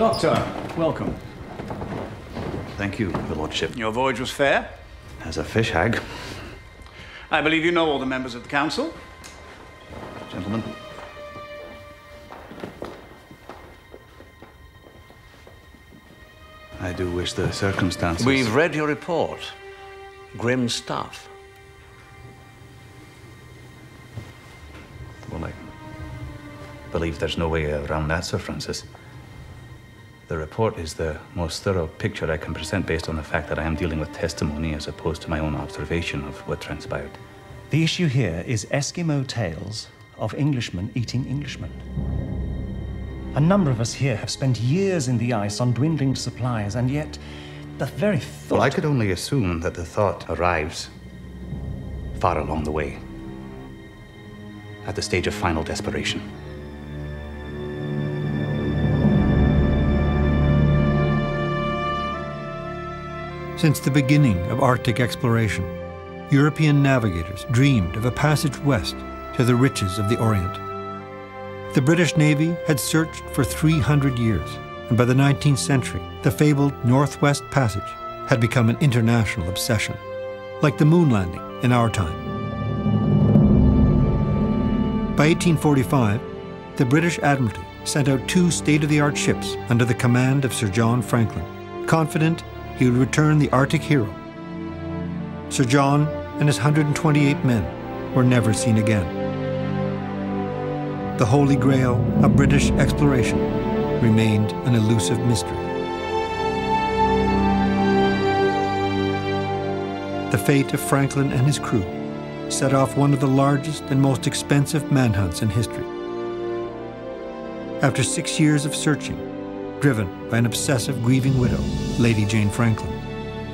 Doctor, welcome. Thank you, Your Lordship. Your voyage was fair? As a fish hag. I believe you know all the members of the council. Gentlemen. I do wish the circumstances... We've read your report. Grim stuff. Well, I believe there's no way around that, Sir Francis. The report is the most thorough picture I can present based on the fact that I am dealing with testimony as opposed to my own observation of what transpired. The issue here is Eskimo tales of Englishmen eating Englishmen. A number of us here have spent years in the ice on dwindling supplies, and yet the very thought... Well, I could only assume that the thought arrives far along the way, at the stage of final desperation. Since the beginning of Arctic exploration, European navigators dreamed of a passage west to the riches of the Orient. The British Navy had searched for 300 years, and by the 19th century, the fabled North-West Passage had become an international obsession, like the moon landing in our time. By 1845, the British Admiralty sent out 2 state-of-the-art ships under the command of Sir John Franklin, confident he would return the Arctic hero. Sir John and his 128 men were never seen again. The Holy Grail of British exploration remained an elusive mystery. The fate of Franklin and his crew set off one of the largest and most expensive manhunts in history. After 6 years of searching, driven by an obsessive, grieving widow, Lady Jane Franklin,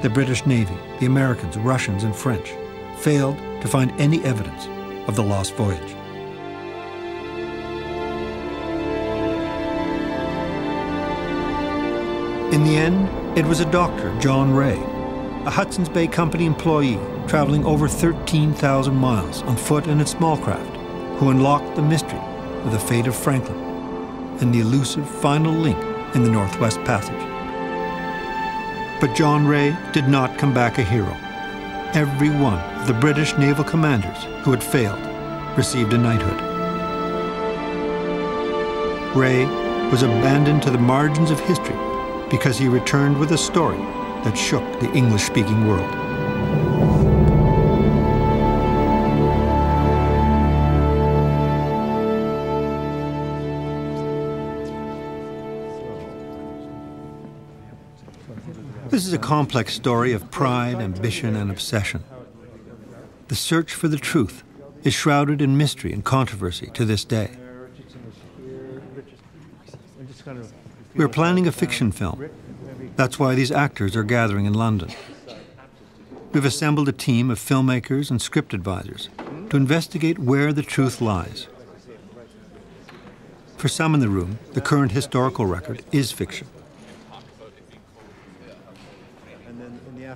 the British Navy, the Americans, Russians, and French failed to find any evidence of the lost voyage. In the end, it was a doctor, John Ray, a Hudson's Bay Company employee traveling over 13,000 miles on foot and in small craft, who unlocked the mystery of the fate of Franklin and the elusive final link in the North-West Passage. But John Ray did not come back a hero. Every one of the British naval commanders who had failed received a knighthood. Ray was abandoned to the margins of history because he returned with a story that shook the English-speaking world. This is a complex story of pride, ambition, and obsession. The search for the truth is shrouded in mystery and controversy to this day. We're planning a fiction film. That's why these actors are gathering in London. We've assembled a team of filmmakers and script advisors to investigate where the truth lies. For some in the room, the current historical record is fiction.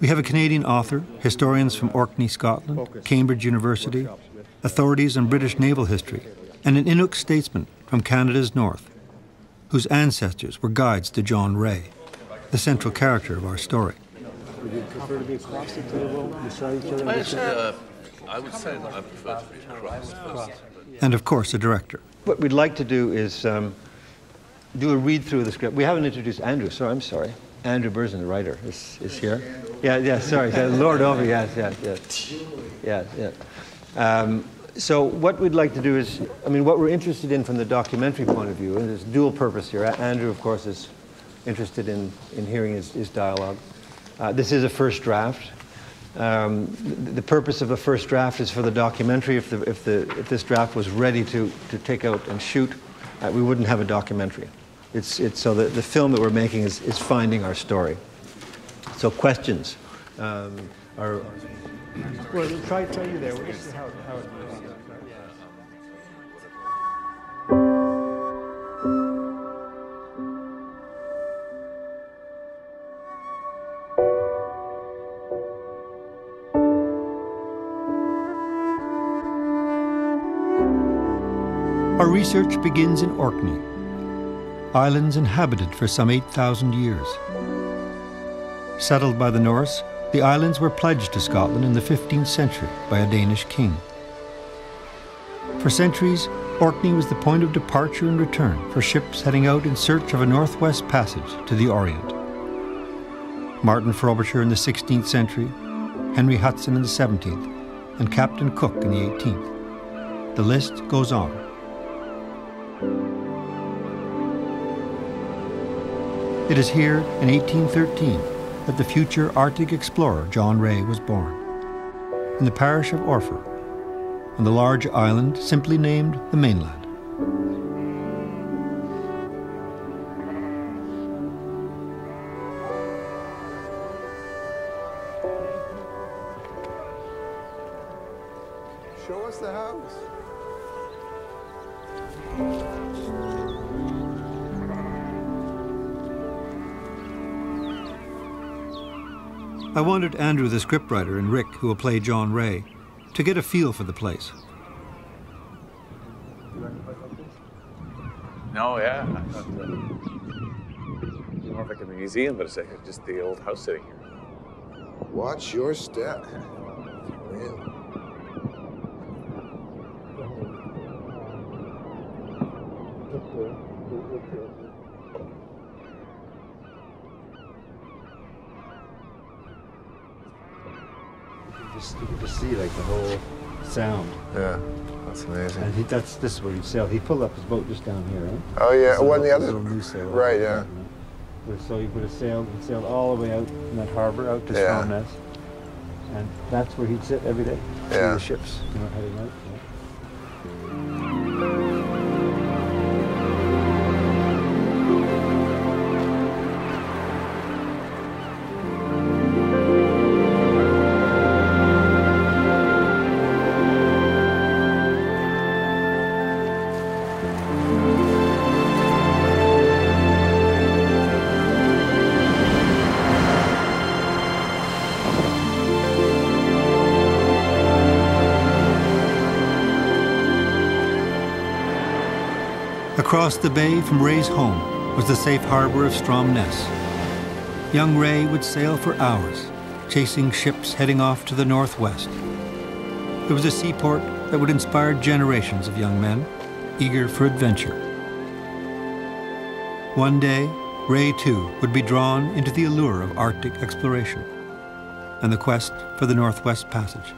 We have a Canadian author, historians from Orkney, Scotland, Cambridge University, authorities on British naval history, and an Inuk statesman from Canada's north, whose ancestors were guides to John Ray, the central character of our story. Would you prefer to be across the table, beside each other? I would say that I prefer to be across. And of course, a director. What we'd like to do is do a read-through of the script. We haven't introduced Andrew, so I'm sorry. Andrew Burson, the writer, is here. Yeah, sorry, Lord Over, yes. So what we'd like to do is, what we're interested in from the documentary point of view, and there's dual purpose here. Andrew, of course, is interested in hearing his dialogue. This is a first draft. The purpose of the first draft is for the documentary. If this draft was ready to take out and shoot, we wouldn't have a documentary. So the film that we're making is finding our story. So questions are... Well, try you there. We'll just see how it Our research begins in Orkney. islands inhabited for some 8,000 years. Settled by the Norse, the islands were pledged to Scotland in the 15th century by a Danish king. For centuries, Orkney was the point of departure and return for ships heading out in search of a northwest passage to the Orient. Martin Frobisher in the 16th century, Henry Hudson in the 17th, and Captain Cook in the 18th. The list goes on. It is here in 1813 that the future Arctic explorer John Ray was born, in the parish of Orford, on the large island simply named the mainland. Show us the house. I wanted Andrew, the scriptwriter, and Rick, who will play John Ray, to get a feel for the place. No, yeah. More like a museum, but it's like just the old house sitting here. Watch your step. Man. You can just see like the whole sound. Yeah, that's amazing. And this is where he sailed. He pulled up his boat just down here, right? Oh yeah, So one the other. little new sail. Right, yeah. So he would have sailed all the way out in that harbor, out to Yeah. Stromness. And that's where he'd sit every day. See Yeah. the ships, heading out. Across the bay from Ray's home was the safe harbor of Stromness. Young Ray would sail for hours, chasing ships heading off to the northwest. It was a seaport that would inspire generations of young men eager for adventure. One day, Ray too would be drawn into the allure of Arctic exploration and the quest for the Northwest Passage.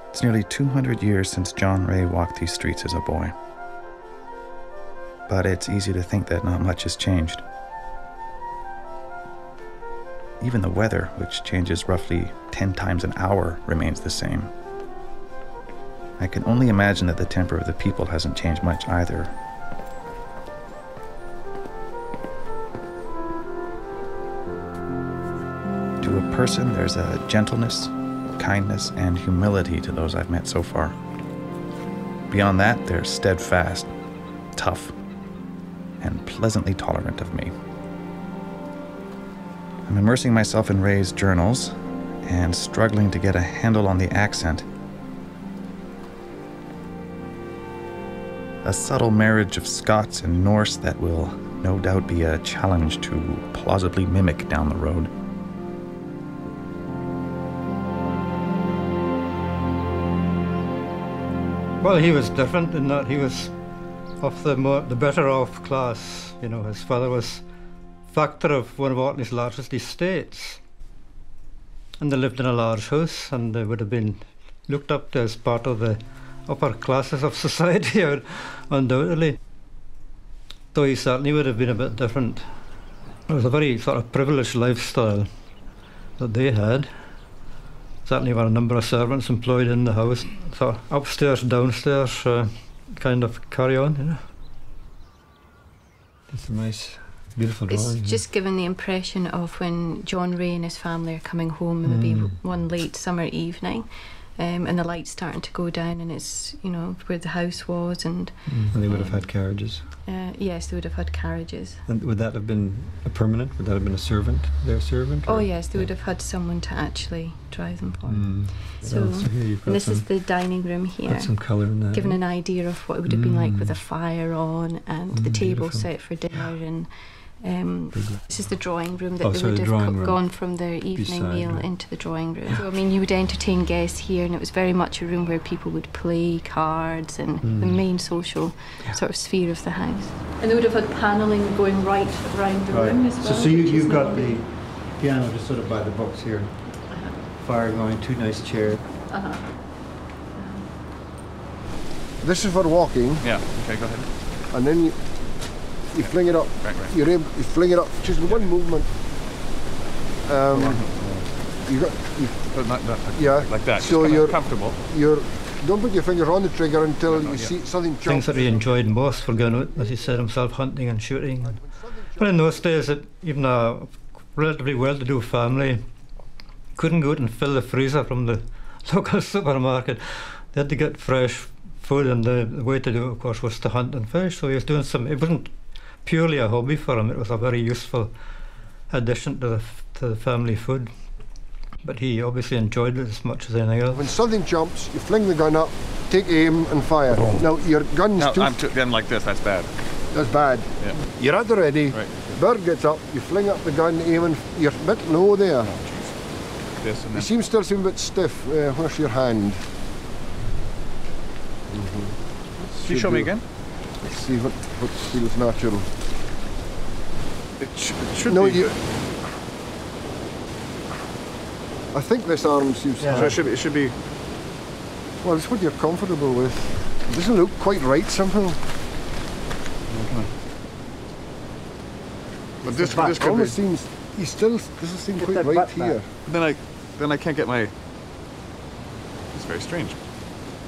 It's nearly 200 years since John Ray walked these streets as a boy. But it's easy to think that not much has changed. Even the weather, which changes roughly 10 times an hour, remains the same. I can only imagine that the temper of the people hasn't changed much either. To a person, there's a gentleness, kindness, and humility to those I've met so far. Beyond that, they're steadfast, tough, and pleasantly tolerant of me. I'm immersing myself in Ray's journals and struggling to get a handle on the accent. A subtle marriage of Scots and Norse that will no doubt be a challenge to plausibly mimic down the road. Well, he was different in that he was of the better off class. You know, his father was factor of one of Orkney's largest estates. And they lived in a large house, and they would have been looked up to as part of the upper classes of society, undoubtedly. Though he certainly would have been a bit different. It was a very sort of privileged lifestyle that they had. Certainly were a number of servants employed in the house. So upstairs, downstairs kind of carry on, you know. It's a nice Beautiful drawing. It's just given the impression of when John Ray and his family are coming home, maybe one late summer evening, and the light's starting to go down, and it's, you know, where the house was, and they would have had carriages. Yes, they would have had carriages. And would that have been a permanent? Would that have been a servant, their servant? Oh yes, they would have had someone to actually drive them for them. So, here you've got and this is the dining room here. got some colour in that. Giving an idea of what it would have been like with a fire on, and the table beautiful. set for dinner, and this is the drawing room that Oh, they sorry, would the have drawing room. gone from their evening Beside, meal right. into the drawing room. So I mean, you would entertain guests here, and it was very much a room where people would play cards, and the main social sort of sphere of the house. And they would have had panelling going right around the room as well. So you've got the piano just sort of by the books here. Fire going, two nice chairs. This is for walking, Yeah, okay, go ahead. and then you fling it up. Right. You fling it up just in one movement. Yeah. Like that. So Just you're comfortable. Don't put your fingers on the trigger until you see something jump. Things that he enjoyed most were going out, as he said himself, hunting and shooting. Well, in those days, even a relatively well-to-do family couldn't go out and fill the freezer from the local supermarket. They had to get fresh food, and the way to do it, of course, was to hunt and fish. So he was doing some. It wasn't purely a hobby for him. It was a very useful addition to the family food. But he obviously enjoyed it as much as anything else. When something jumps, you fling the gun up, take aim and fire. Now your gun's No, too... I'm like this, that's bad. That's bad. Yeah. You're at the ready. Right. The bird gets up, you fling up the gun, aim, and you're a bit low there. This and You then. still seem a bit stiff. Where's your hand? Can you show me again? Let's see what feels natural. It should No, be. you... I think this arm seems... So it should be. Well, it's what you're comfortable with. It doesn't look quite right somehow. But this It could be. almost seems... You still... doesn't seem quite right here. Then I can't get my. It's very strange.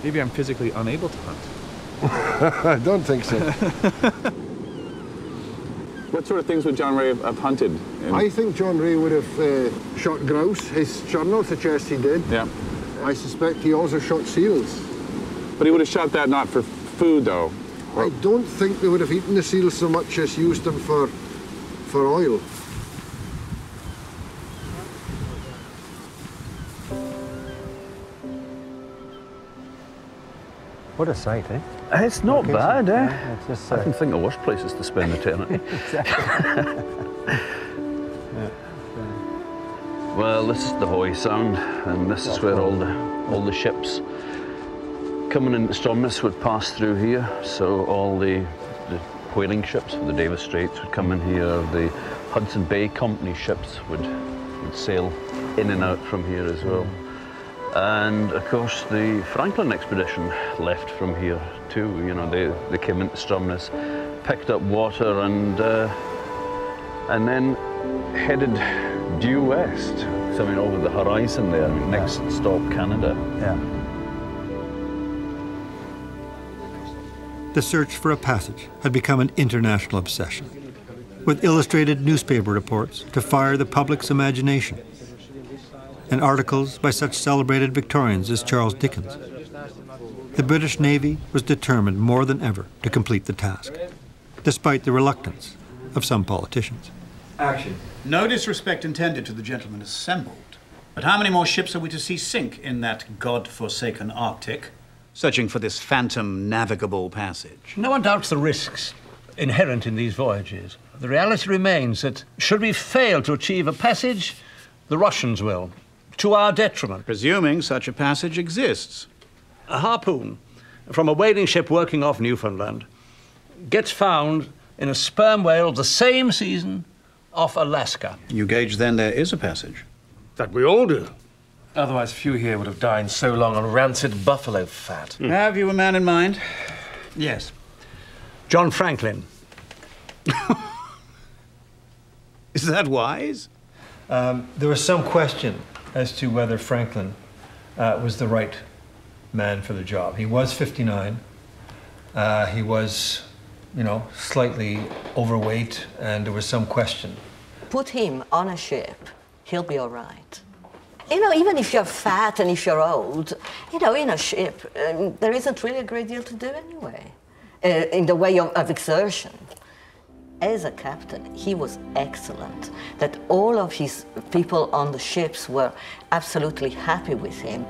Maybe I'm physically unable to hunt. I don't think so. What sort of things would John Ray have hunted? I think John Ray would have shot grouse. His journal suggests he did. Yeah. I suspect he also shot seals. But he would have shot that not for food, though. I don't think they would have eaten the seals so much as used them for oil. What a sight, eh? It's not bad, eh? Yeah, it's just, I can think of worse places to spend eternity. Well, this is the Hoy Sound, and this is where all the ships coming into Stromness would pass through here. So all the whaling ships for the Davis Straits would come in here. The Hudson Bay Company ships would sail in and out from here as well. And of course the Franklin expedition left from here too. You know, they came into Stromness, picked up water, and then headed due west. So I mean, over the horizon there. Next stop, Canada. Yeah. The search for a passage had become an international obsession, with illustrated newspaper reports to fire the public's imagination, and articles by such celebrated Victorians as Charles Dickens. The British Navy was determined more than ever to complete the task, despite the reluctance of some politicians. Action. No disrespect intended to the gentlemen assembled, but how many more ships are we to see sink in that god-forsaken Arctic, searching for this phantom navigable passage? No one doubts the risks inherent in these voyages. The reality remains that should we fail to achieve a passage, the Russians will, to our detriment. Presuming such a passage exists. A harpoon from a whaling ship working off Newfoundland gets found in a sperm whale of the same season off Alaska. You gauge then there is a passage? That we all do. Otherwise, few here would have dined so long on rancid buffalo fat. Have you a man in mind? Yes. John Franklin. Is that wise? There was some question as to whether Franklin was the right man for the job. He was 59. He was you know, slightly overweight, and there was some question. Put him on a ship, he'll be all right. You know, even if you're fat and if you're old, you know, in a ship, there isn't really a great deal to do anyway, in the way of exertion. As a captain, he was excellent, that all of his people on the ships were absolutely happy with him.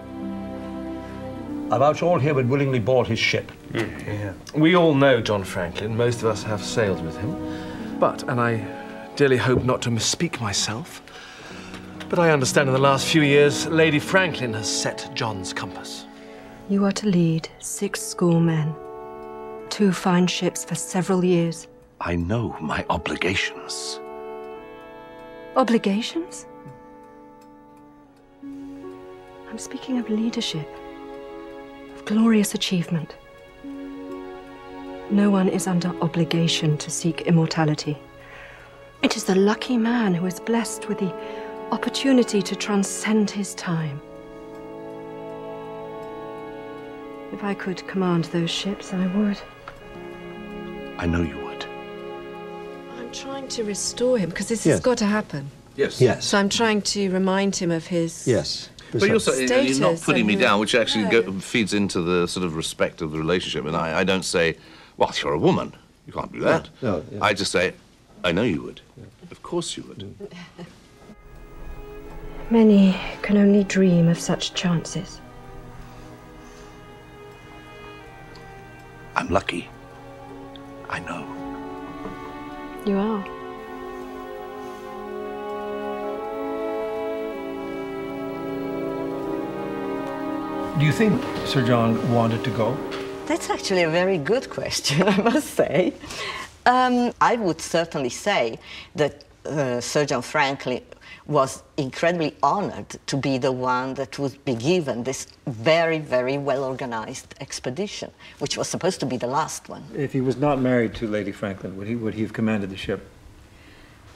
I vouch all here would willingly board his ship. Yeah. We all know John Franklin. Most of us have sailed with him. But, and I dearly hope not to misspeak myself, but I understand in the last few years, Lady Franklin has set John's compass. You are to lead 6 schoolmen, 2 fine ships for several years. I know my obligations. Obligations? I'm speaking of leadership, of glorious achievement. No one is under obligation to seek immortality. It is the lucky man who is blessed with the opportunity to transcend his time. If I could command those ships, I would. I know you would. I'm trying to restore him, because this has got to happen. Yes. Yes. So I'm trying to remind him of his But you're not putting me down, which actually No. feeds into the sort of respect of the relationship. And I don't say, well, you're a woman. You can't do that. No, yeah. I just say, I know you would. Of course you would. Many can only dream of such chances. I'm lucky. I know. You are. Do you think Sir John wanted to go? That's actually a very good question, I must say. I would certainly say that Sir John Franklin was incredibly honored to be the one that would be given this very, very well-organized expedition, which was supposed to be the last one. If he was not married to Lady Franklin, would he have commanded the ship?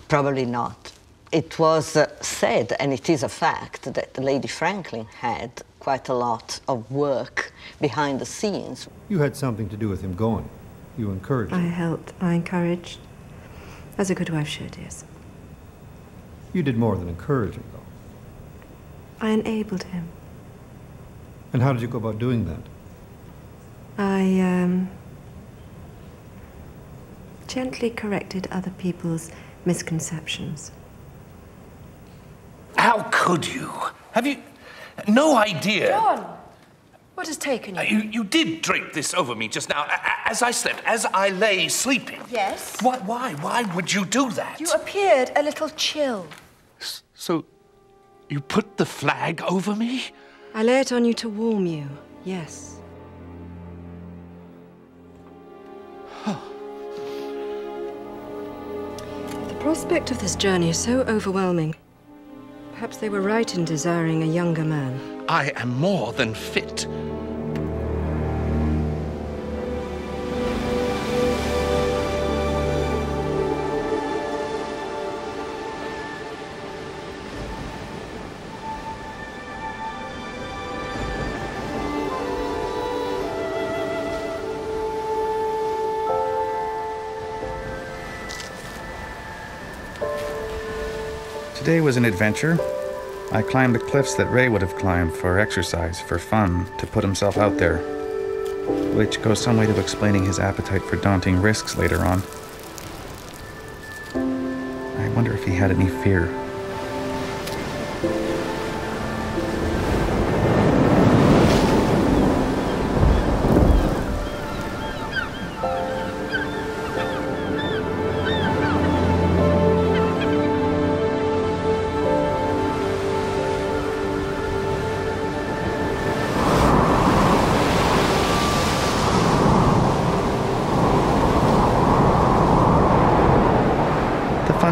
Probably not. It was said, and it is a fact, that Lady Franklin had quite a lot of work behind the scenes. You had something to do with him going. You encouraged I him. helped, I encouraged, as a good wife should, yes. You did more than encourage him, though. I enabled him. And how did you go about doing that? I gently corrected other people's misconceptions. How could you? Have you no idea? John! What has taken you? You did drape this over me just now, as I slept, as I lay sleeping. Yes? Why? Why would you do that? You appeared a little chill. So, you put the flag over me? I lay it on you to warm you, yes. The prospect of this journey is so overwhelming. Perhaps they were right in desiring a younger man. I am more than fit. Today was an adventure. I climbed the cliffs that Ray would have climbed for exercise, for fun, to put himself out there, which goes some way to explaining his appetite for daunting risks later on. I wonder if he had any fear.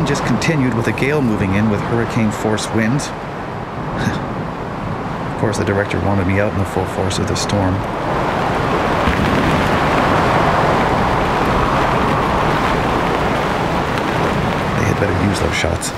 Just continued with a gale moving in with hurricane-force winds. Of course, the director wanted me out in the full force of the storm. They had better use those shots.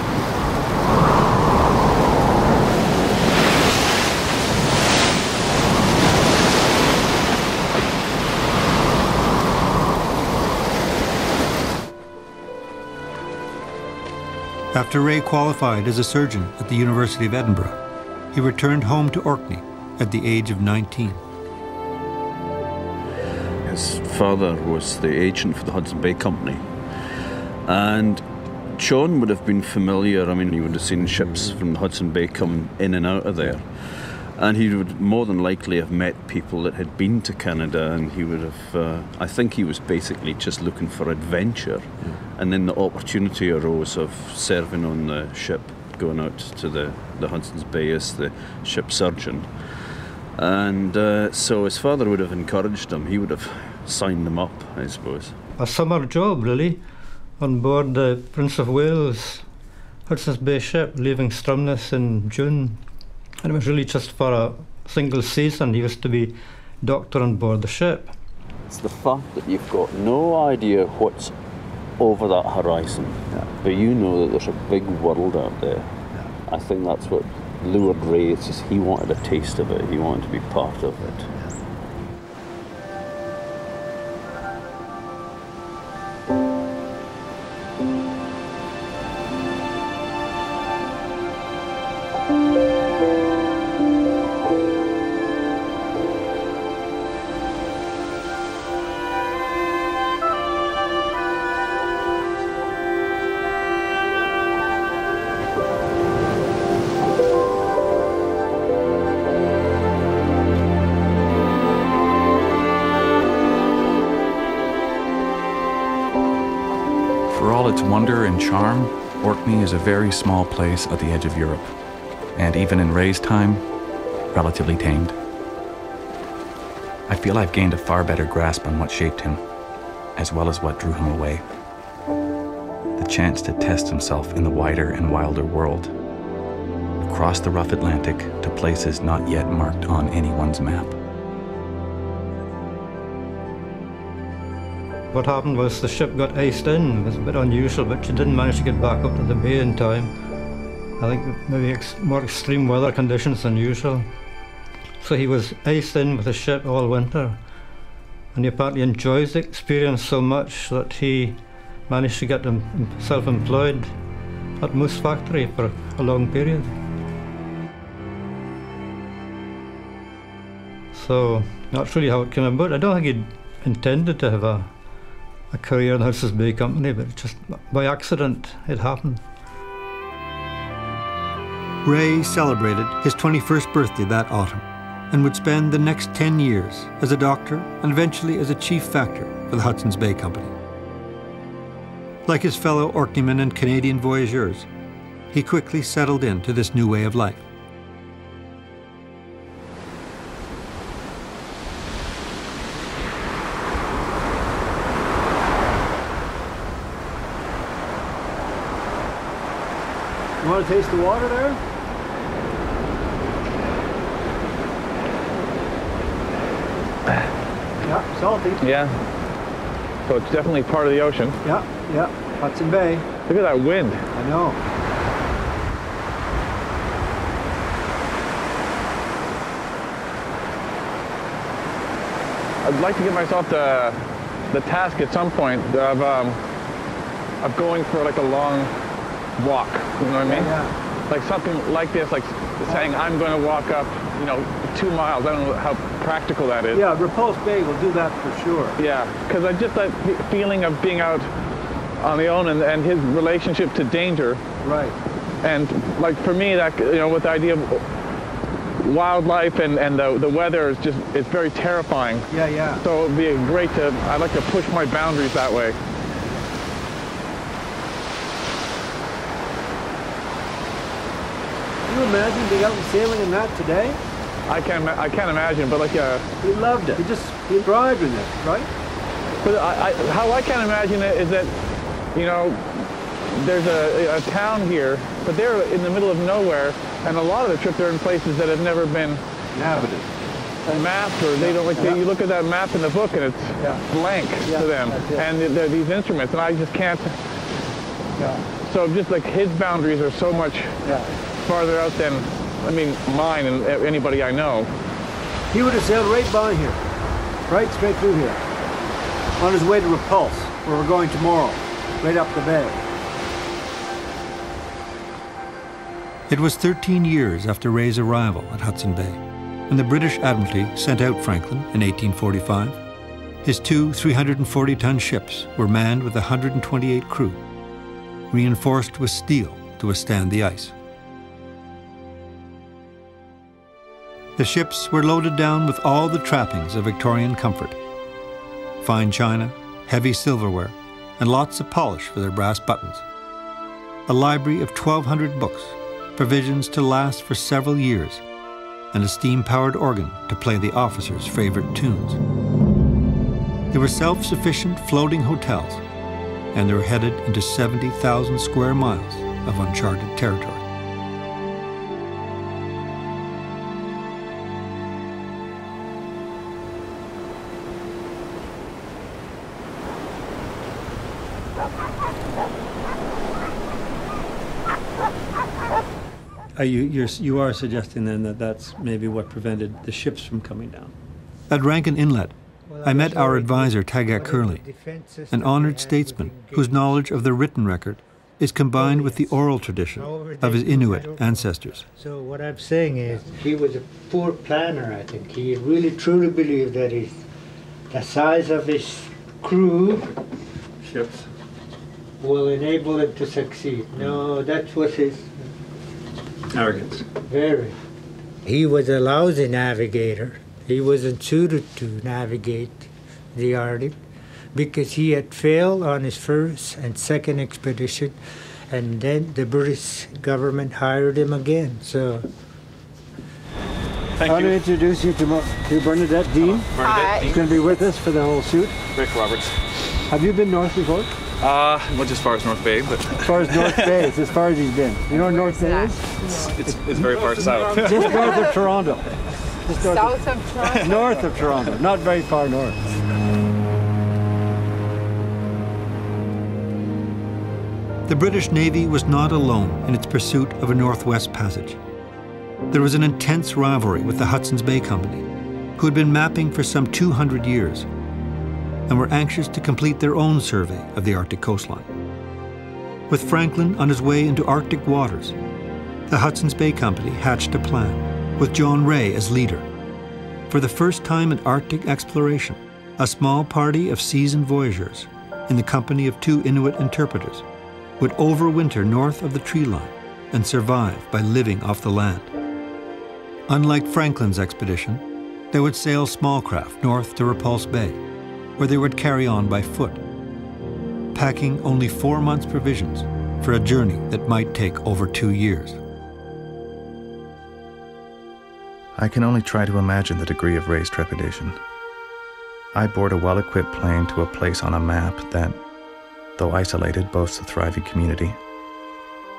After Ray qualified as a surgeon at the University of Edinburgh, he returned home to Orkney at the age of 19. His father was the agent for the Hudson Bay Company, and John would have been familiar. I mean, he would have seen ships from the Hudson Bay come in and out of there, and he would more than likely have met people that had been to Canada, and he would have, I think he was basically just looking for adventure. And then the opportunity arose of serving on the ship, going out to the Hudson's Bay as the ship surgeon. And so his father would have encouraged him. He would have signed him up, I suppose. A summer job, really, on board the Prince of Wales Hudson's Bay ship, leaving Stromness in June. And it was really just for a single season. He was to be doctor on board the ship. It's the fact that you've got no idea what's over that horizon, but you know that there's a big world out there. I think that's what lured Ray. It's just he wanted a taste of it. He wanted to be part of it. Wonder and charm, Orkney is a very small place at the edge of Europe, and even in Ray's time, relatively tamed. I feel I've gained a far better grasp on what shaped him, as well as what drew him away. The chance to test himself in the wider and wilder world, across the rough Atlantic to places not yet marked on anyone's map. What happened was the ship got iced in. It was a bit unusual, but she didn't manage to get back up to the bay in time. I think maybe more extreme weather conditions than usual. So he was iced in with the ship all winter. And he apparently enjoys the experience so much that he managed to get himself employed at Moose Factory for a long period. So that's really how it came about. I don't think he'd intended to have a career in the Hudson's Bay Company, but just by accident it happened. Ray celebrated his 21st birthday that autumn and would spend the next 10 years as a doctor and eventually as a chief factor for the Hudson's Bay Company. Like his fellow Orkneymen and Canadian voyageurs, he quickly settled into this new way of life. You want to taste the water there? Yeah, salty. Yeah. So it's definitely part of the ocean. Yeah, yeah. Hudson Bay. Look at that wind. I know. I'd like to give myself the task at some point of going for like a long walk, you know what I mean? Yeah. Like something like this, like saying I'm going to walk up, 2 miles. I don't know how practical that is. Yeah, Repulse Bay will do that for sure. Yeah, because I just that feeling of being out on the own and his relationship to danger. Right. And like for me, that with the idea of wildlife and the weather is just, it's very terrifying. Yeah, yeah. So it'd be great I'd like to push my boundaries that way. Can you imagine being out and sailing in that today? I can't imagine, but like he loved it. He thrived in it, right? But how I can imagine it is that, there's a town here, but they're in the middle of nowhere, and a lot of the trip they're in places that have never been inhabited, mapped, or they don't you look at that map in the book and it's blank to them, and they're these instruments, and I just can't. Yeah. So just like his boundaries are so much farther out than, mine and anybody I know. He would have sailed right by here, right straight through here, on his way to Repulse, where we're going tomorrow, right up the bay. It was 13 years after Ray's arrival at Hudson Bay, when the British Admiralty sent out Franklin in 1845. His two 340-ton ships were manned with 128 crew, reinforced with steel to withstand the ice. The ships were loaded down with all the trappings of Victorian comfort: fine china, heavy silverware, and lots of polish for their brass buttons. A library of 1,200 books, provisions to last for several years, and a steam-powered organ to play the officers' favorite tunes. There were self-sufficient floating hotels, and they were headed into 70,000 square miles of uncharted territory. You are suggesting then that that's maybe what prevented the ships from coming down? At Rankin Inlet, I met our advisor, Tagat Curley, an honored statesman whose knowledge of the written record is combined with the oral tradition of his Inuit ancestors. So what I'm saying is, he was a poor planner, I think. He really truly believed that the size of his crew ships will enable him to succeed. No, that was his arrogance. Very. He was a lousy navigator. He wasn't suited to navigate the Arctic because he had failed on his first and second expedition, and then the British government hired him again. So, Thank you. I want to introduce you to Bernadette Dean. Bernadette Dean. She's going to be with us for the whole shoot. Rick Roberts. Have you been north before? Much as far as North Bay, but... As far as North Bay, it's as far as he's been. You know where North Bay is? It's very far south. Just north of Toronto. Just north South of Toronto? North of Toronto, not very far north. The British Navy was not alone in its pursuit of a Northwest passage. There was an intense rivalry with the Hudson's Bay Company, who had been mapping for some 200 years and were anxious to complete their own survey of the Arctic coastline. With Franklin on his way into Arctic waters, the Hudson's Bay Company hatched a plan, with John Ray as leader. For the first time in Arctic exploration, a small party of seasoned voyageurs, in the company of 2 Inuit interpreters, would overwinter north of the tree line and survive by living off the land. Unlike Franklin's expedition, they would sail small craft north to Repulse Bay, where they would carry on by foot, packing only 4 months' provisions for a journey that might take over 2 years. I can only try to imagine the degree of Ray's trepidation. I board a well-equipped plane to a place on a map that, though isolated, boasts a thriving community.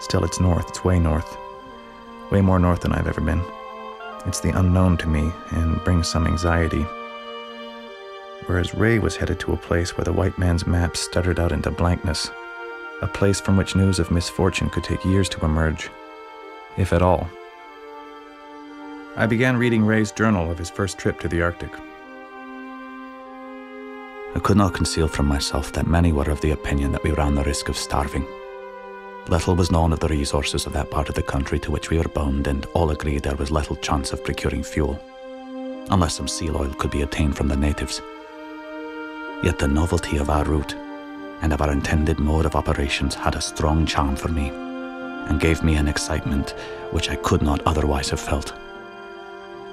Still, it's north, it's way north. Way more north than I've ever been. It's the unknown to me and brings some anxiety. Whereas Ray was headed to a place where the white man's map stuttered out into blankness, a place from which news of misfortune could take years to emerge, if at all. I began reading Ray's journal of his first trip to the Arctic. I could not conceal from myself that many were of the opinion that we ran the risk of starving. Little was known of the resources of that part of the country to which we were bound, and all agreed there was little chance of procuring fuel, unless some seal oil could be obtained from the natives. Yet the novelty of our route and of our intended mode of operations had a strong charm for me, and gave me an excitement which I could not otherwise have felt.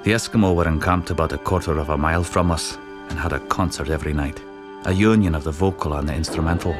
The Eskimo were encamped about a quarter of a mile from us, and had a concert every night, a union of the vocal and the instrumental.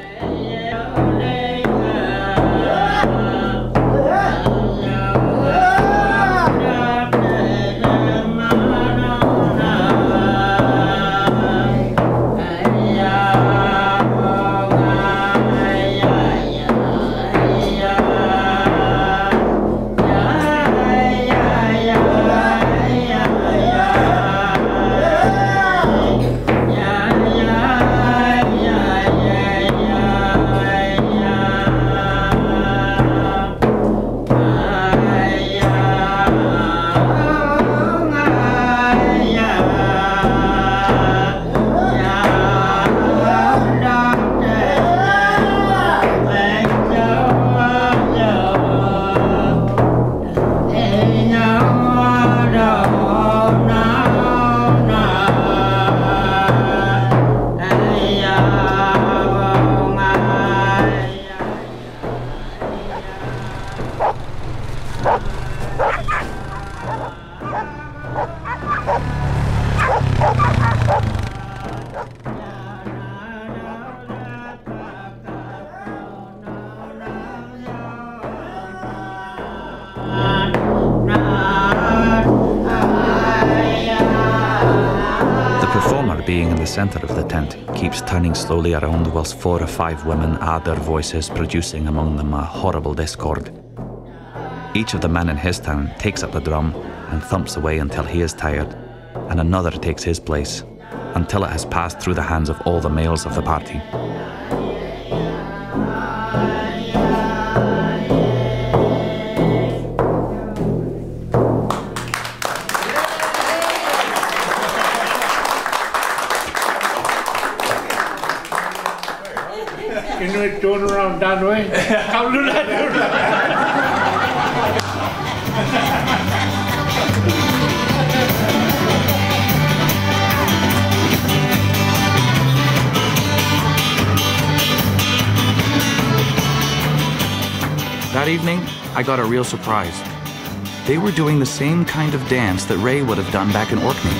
Our being in the center of the tent keeps turning slowly around whilst 4 or 5 women add their voices, producing among them a horrible discord. Each of the men in his town takes up the drum and thumps away until he is tired, and another takes his place, until it has passed through the hands of all the males of the party. You know it's going around that way? Come do that, do that. That evening, I got a real surprise. They were doing the same kind of dance that Ray would have done back in Orkney.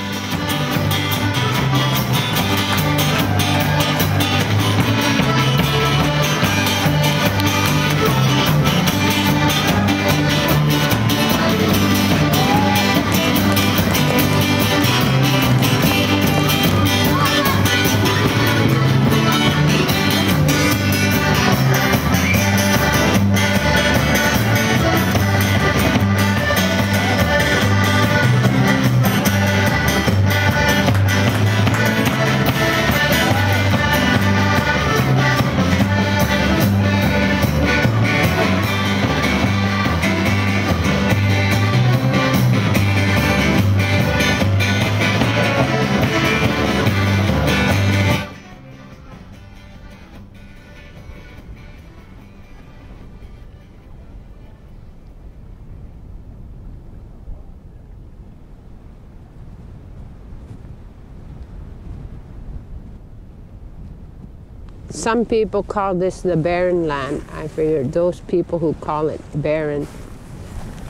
Some people call this the barren land. I figured those people who call it barren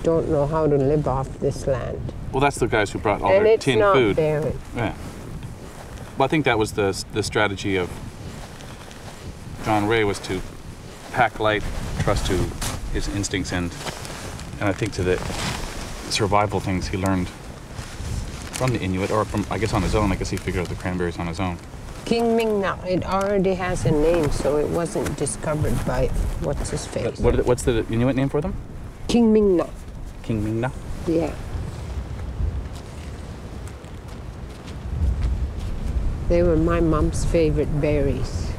don't know how to live off this land. Well, that's the guys who brought all And their it's tin not food. barren. Yeah. Well, I think that was the strategy of John Ray, was to pack light, trust to his instincts, and I think to the survival things he learned from the Inuit, or from, I guess, on his own. I guess he figured out the cranberries on his own. King Mingna, it already has a name, so it wasn't discovered by what's his face. What's the Inuit name for them? King Mingna. King Mingna? Yeah. They were my mom's favorite berries.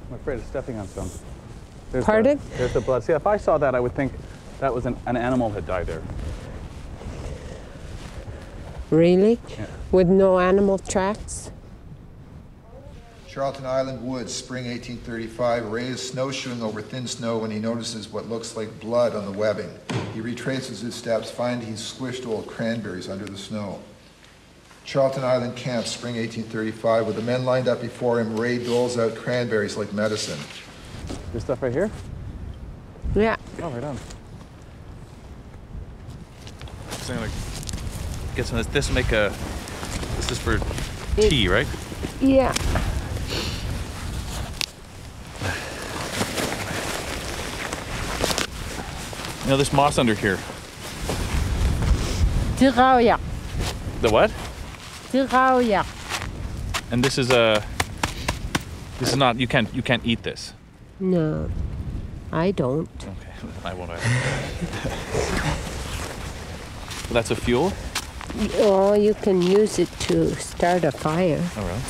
I'm afraid of stepping on some. Pardon? There's the blood. See, if I saw that, I would think that was an animal had died there. Really? Yeah. With no animal tracks? Charlton Island Woods, spring 1835. Ray is snowshoeing over thin snow when he notices what looks like blood on the webbing. He retraces his steps, finding he's squished old cranberries under the snow. Charlton Island Camp, spring 1835. With the men lined up before him, Ray doles out cranberries like medicine. This stuff right here? Yeah. Oh, right on. So I'm gonna get some of this. This will make a. This is for tea, right? Yeah. You know, this moss under here. Tirauja. The what? Tirauja. And this is a. This is not. You can't eat this. No, I don't. Okay, I won't either. Well, that's a fuel? Oh, you can use it to start a fire. Oh, really?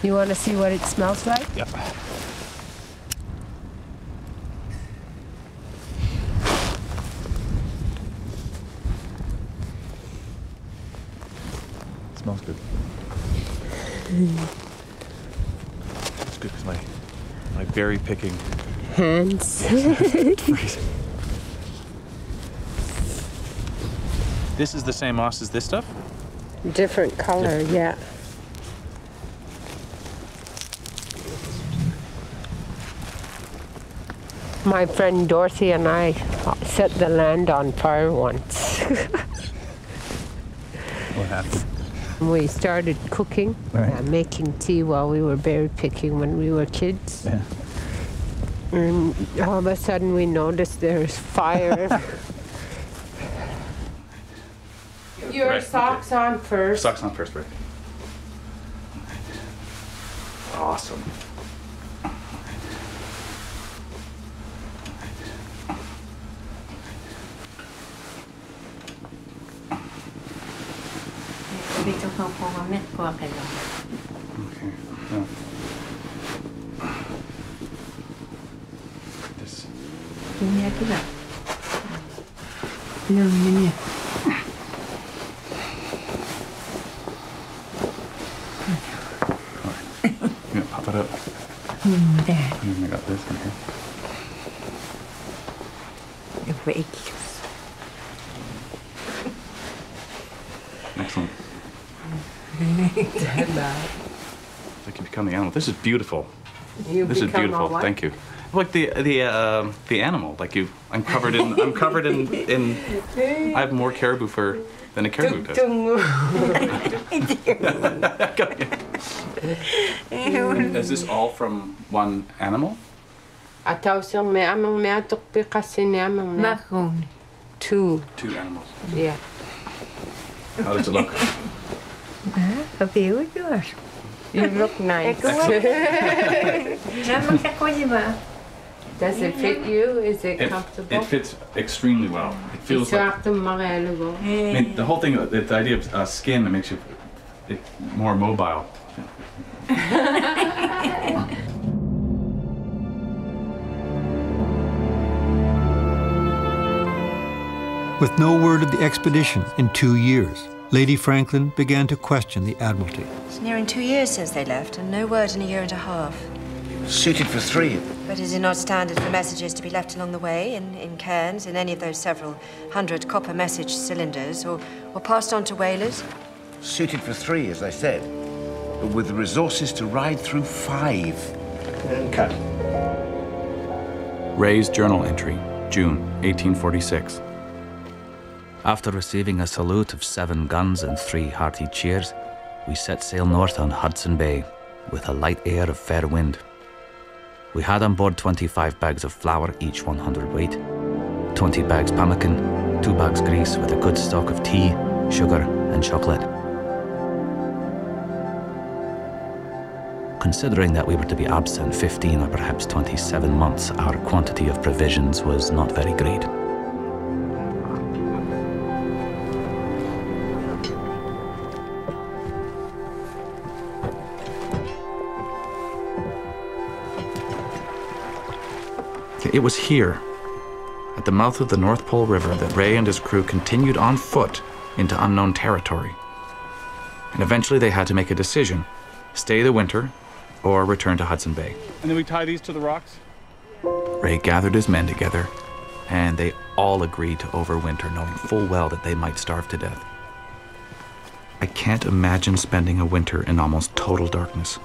You want to see what it smells like? Yeah. It smells good. It's good because my berry picking hands. This is the same moss as this stuff? Different color, yeah. My friend Dorothy and I set the land on fire once. What happened? We started cooking, right. Making tea while we were berry picking when we were kids. Yeah. And all of a sudden we notice there's fire. Your socks on first. Socks on first, right? Awesome. Okay. No. This. Yeah, pop it up. There. And I got this in here. Excellent. I can become the animal. This is beautiful. This is beautiful. Thank you. Like the animal. Like you, I'm covered in. I have more caribou fur than a caribou does. Is this all from one animal? Two. Two animals. Yeah. How does it look? You look nice. Does it fit you? Is it comfortable? It fits extremely well. It feels like. I mean, the whole thing, the idea of skin, it makes you more mobile. With no word of the expedition in 2 years, Lady Franklin began to question the Admiralty. It's nearing 2 years since they left, and no word in a year and a half. Suited for 3. But is it not standard for messages to be left along the way, in cairns, in any of those several hundred copper message cylinders, or passed on to whalers? Suited for 3, as I said, but with the resources to ride through 5. And cut. Ray's journal entry, June 1846. After receiving a salute of 7 guns and 3 hearty cheers, we set sail north on Hudson Bay, with a light air of fair wind. We had on board 25 bags of flour, each 100 weight, 20 bags pemmican, 2 bags grease with a good stock of tea, sugar and chocolate. Considering that we were to be absent 15 or perhaps 27 months, our quantity of provisions was not very great. It was here, at the mouth of the North Pole River, that Ray and his crew continued on foot into unknown territory. And eventually they had to make a decision: stay the winter or return to Hudson Bay. And then we tie these to the rocks? Ray gathered his men together, and they all agreed to overwinter, knowing full well that they might starve to death. I can't imagine spending a winter in almost total darkness.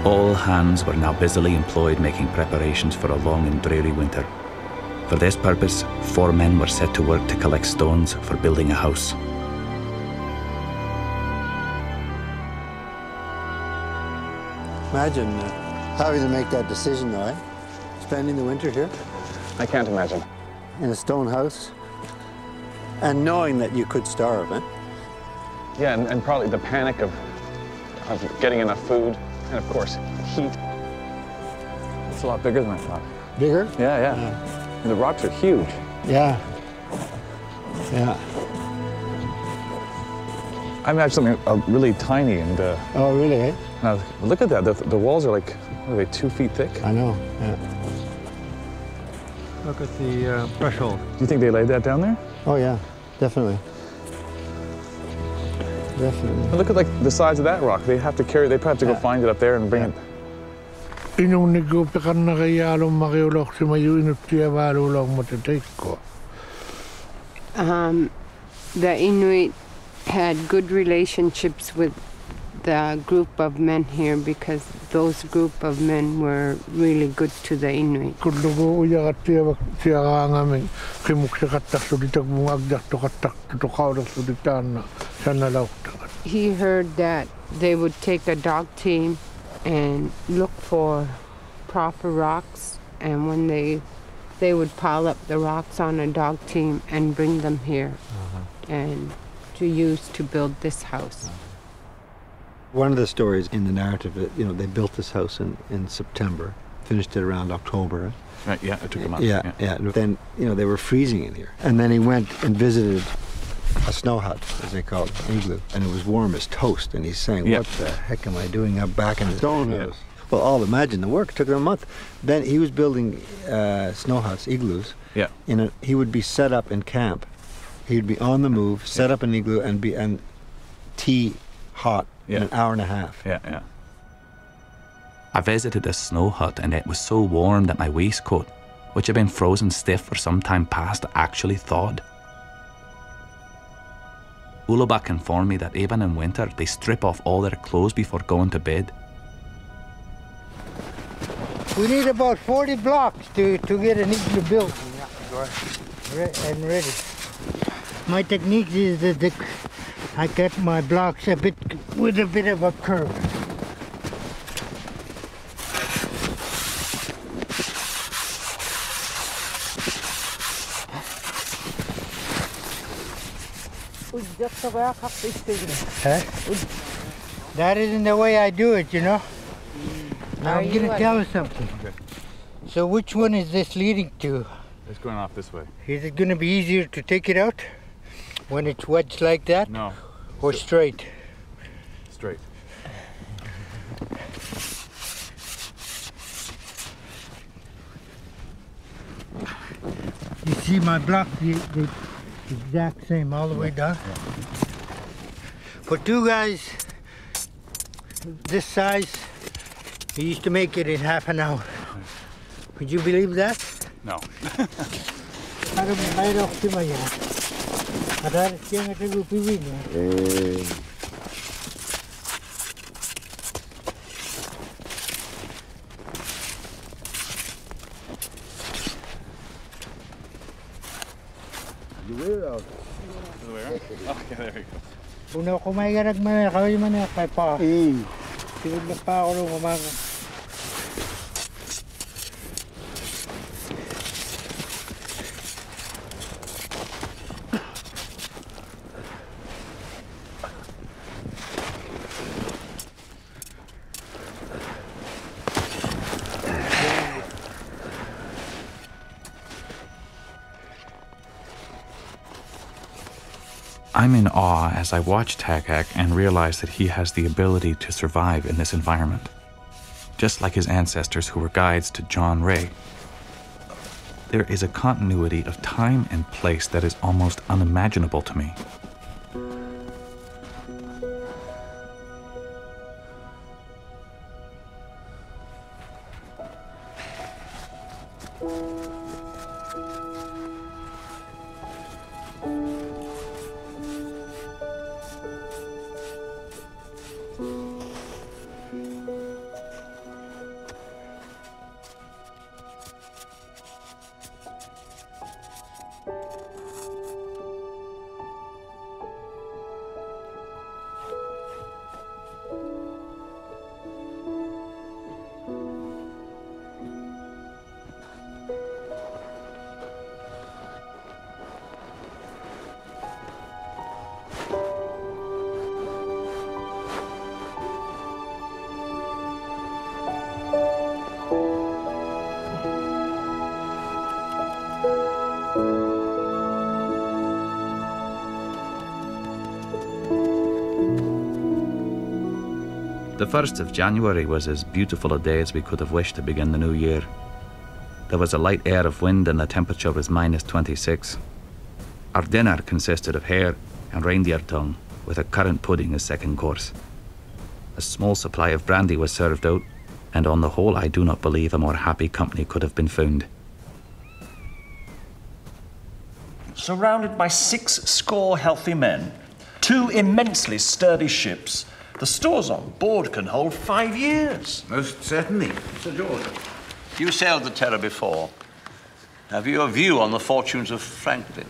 All hands were now busily employed making preparations for a long and dreary winter. For this purpose, 4 men were set to work to collect stones for building a house. Imagine having to make that decision, though, eh? Spending the winter here. I can't imagine. In a stone house. And knowing that you could starve, eh? Yeah, and probably the panic of getting enough food, and of course, heat. It's a lot bigger than I thought. Bigger? Yeah. And the rocks are huge. Yeah. Yeah. I imagine something really tiny and... Oh, really, eh? Now, look at that. The walls are like, what are they, 2 feet thick? I know, yeah. Look at the threshold. Do you think they laid that down there? Oh, yeah, definitely. Definitely. And look at like the size of that rock. They have to carry, they probably have to go find it up there and bring it. The Inuit had good relationships with the group of men here because those group of men were really good to the Inuit. He heard that they would take a dog team and look for proper rocks, and when they would pile up the rocks on a dog team and bring them here and to use to build this house. One of the stories in the narrative, you know, they built this house in September, finished it around October. Right, yeah, it took a month. Yeah. Then, you know, they were freezing in here. And then he went and visited a snow hut, as they call it, igloo, and it was warm as toast. And he's saying, what the heck am I doing up back in the stone house? Well, all imagine the work. It took him a month. Then he was building snow huts, igloos. Yeah. He would be set up in camp. He'd be on the move, set up an igloo, and tea hot in an hour and a half. Yeah. I visited a snow hut and it was so warm that my waistcoat, which had been frozen stiff for some time past, actually thawed. Ulubak informed me that even in winter, they strip off all their clothes before going to bed. We need about 40 blocks to get an igloo built and ready. My technique is that I cut my blocks with a bit of a curve. Huh? That isn't the way I do it, you know. Now I'm going to tell you something. Okay. So which one is this leading to? It's going off this way. Is it going to be easier to take it out when it's wedged like that? No. Or straight? Straight. You see my block, the exact same all the way down. Yeah. For two guys this size, we used to make it in half an hour. Would you believe that? No. Okay, there we go. Puno ko may garag man kami man kay pa. Tigil na pa ako nung umaga. I'm in awe as I watch Tagak and realize that he has the ability to survive in this environment. Just like his ancestors who were guides to John Ray. There is a continuity of time and place that is almost unimaginable to me. The 1st of January was as beautiful a day as we could have wished to begin the new year. There was a light air of wind and the temperature was -26. Our dinner consisted of hare and reindeer tongue, with a currant pudding as second course. A small supply of brandy was served out, and on the whole I do not believe a more happy company could have been found. Surrounded by 60 healthy men, 2 immensely sturdy ships, the stores on board can hold 5 years. Most certainly. Sir George. You sailed the Terror before. Have you a view on the fortunes of Franklin?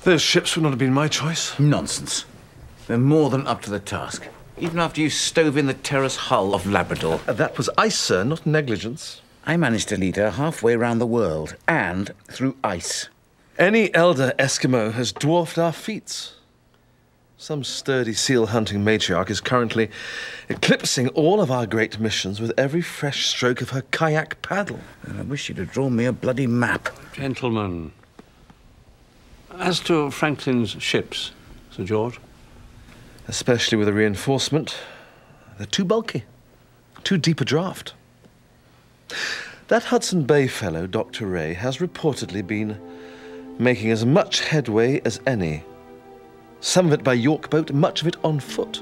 Those ships would not have been my choice. Nonsense. They're more than up to the task. Even after you stove in the Terror's hull off Labrador. That was ice, sir, not negligence. I managed to lead her halfway round the world, and through ice. Any elder Eskimo has dwarfed our feats. Some sturdy seal-hunting matriarch is currently eclipsing all of our great missions with every fresh stroke of her kayak paddle. And I wish you'd have drawn me a bloody map. Gentlemen, as to Franklin's ships, Sir George? Especially with a reinforcement, they're too bulky, too deep a draught. That Hudson Bay fellow, Dr. Ray, has reportedly been making as much headway as any. Some of it by York boat, much of it on foot.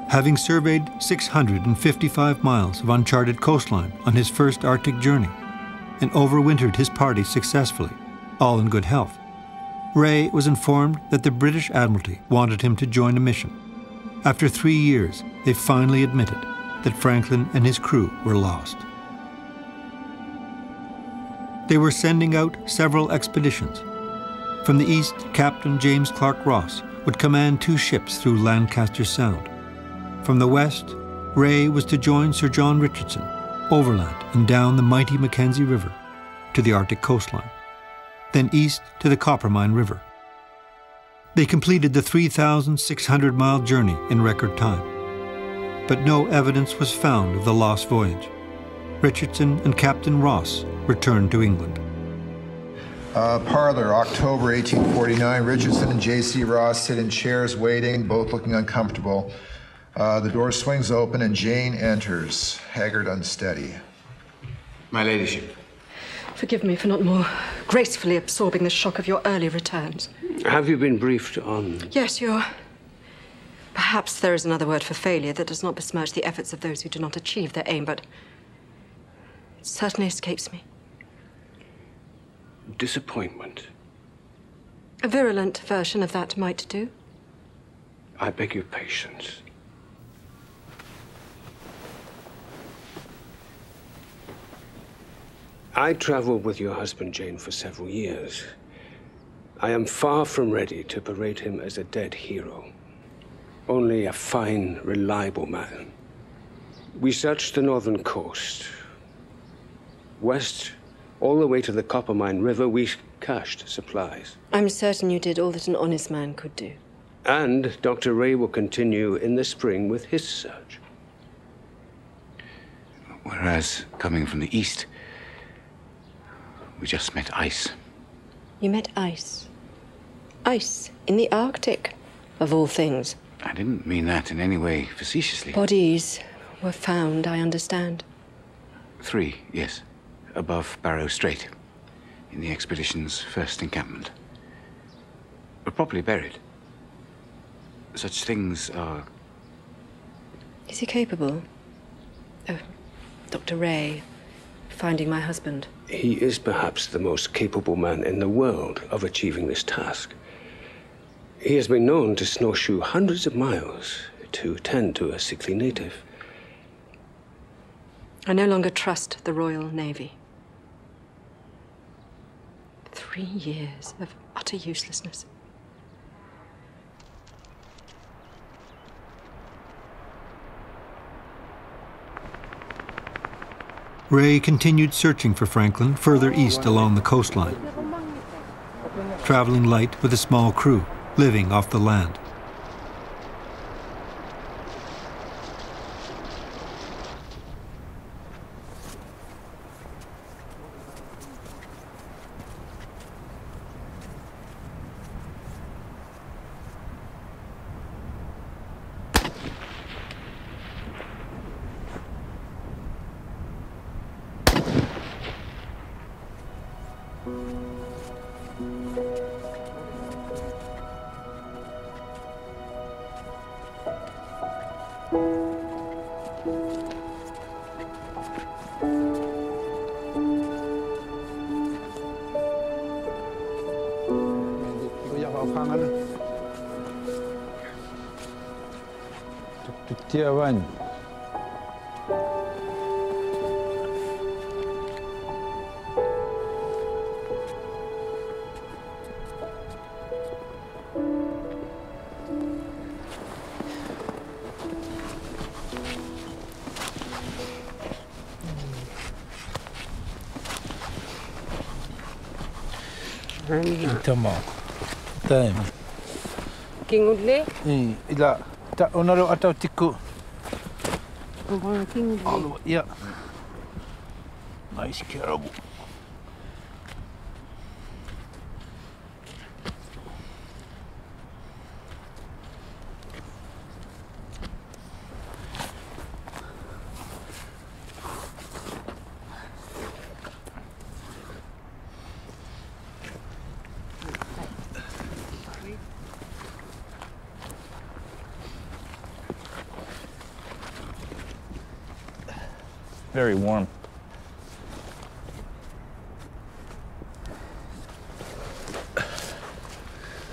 Having surveyed 655 miles of uncharted coastline on his first Arctic journey and overwintered his party successfully, all in good health, Ray was informed that the British Admiralty wanted him to join a mission. After 3 years, they finally admitted that Franklin and his crew were lost. They were sending out several expeditions. From the east, Captain James Clark Ross would command 2 ships through Lancaster Sound. From the west, Ray was to join Sir John Richardson overland and down the mighty Mackenzie River to the Arctic coastline, then east to the Coppermine River. They completed the 3,600-mile journey in record time, but no evidence was found of the lost voyage. Richardson and Captain Ross returned to England. Parlor, October 1849. Richardson and J.C. Ross sit in chairs waiting, both looking uncomfortable. The door swings open and Jane enters, haggard, unsteady. My ladyship. Forgive me for not more gracefully absorbing the shock of your early returns. Have you been briefed on... Yes, you're... Perhaps there is another word for failure that does not besmirch the efforts of those who do not achieve their aim, but it certainly escapes me. Disappointment. A virulent version of that might do. I beg your patience. I traveled with your husband, Jane, for several years. I am far from ready to parade him as a dead hero. Only a fine, reliable man. We searched the northern coast. West, all the way to the Coppermine River, we cached supplies. I'm certain you did all that an honest man could do. And Dr. Ray will continue in the spring with his search. Whereas, coming from the east, we just met ice. You met ice? Ice in the Arctic, of all things. I didn't mean that in any way facetiously. Bodies were found, I understand. 3, yes. Above Barrow Strait, in the expedition's first encampment. Were properly buried. Such things are... Is he capable? Oh, Dr. Ray, finding my husband. He is perhaps the most capable man in the world of achieving this task. He has been known to snowshoe hundreds of miles to tend to a sickly native. I no longer trust the Royal Navy. 3 years of utter uselessness. Ray continued searching for Franklin further east along the coastline, traveling light with a small crew, living off the land. Kingudle? Ila ta onaro atau tiku. Kingudle. Yeah. Nice caribou. Very warm.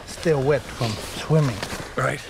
Still wet from swimming. Right.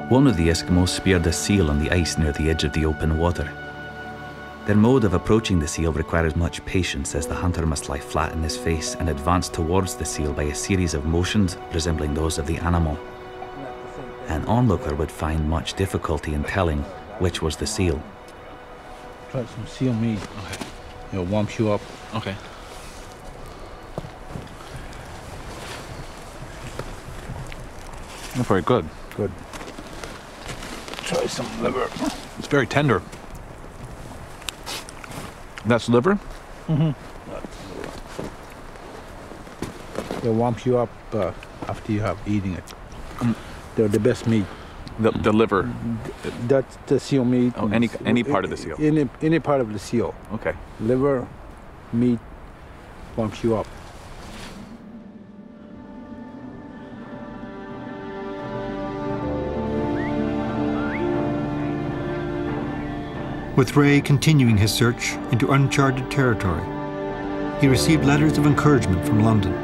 One of the Eskimos speared a seal on the ice near the edge of the open water. Their mode of approaching the seal requires much patience, as the hunter must lie flat in his face and advance towards the seal by a series of motions resembling those of the animal. An onlooker would find much difficulty in telling which was the seal. Try some seal meat. Okay. It'll warm you up. Okay. Very good. Good. Try some liver. It's very tender. That's liver? Mm-hmm. They'll warm you up after you have eaten it. They're the best meat. The liver? That's the seal meat. Oh, any part of the seal? Any part of the seal. Okay. Liver, meat, warms you up. With Ray continuing his search into uncharted territory, he received letters of encouragement from London.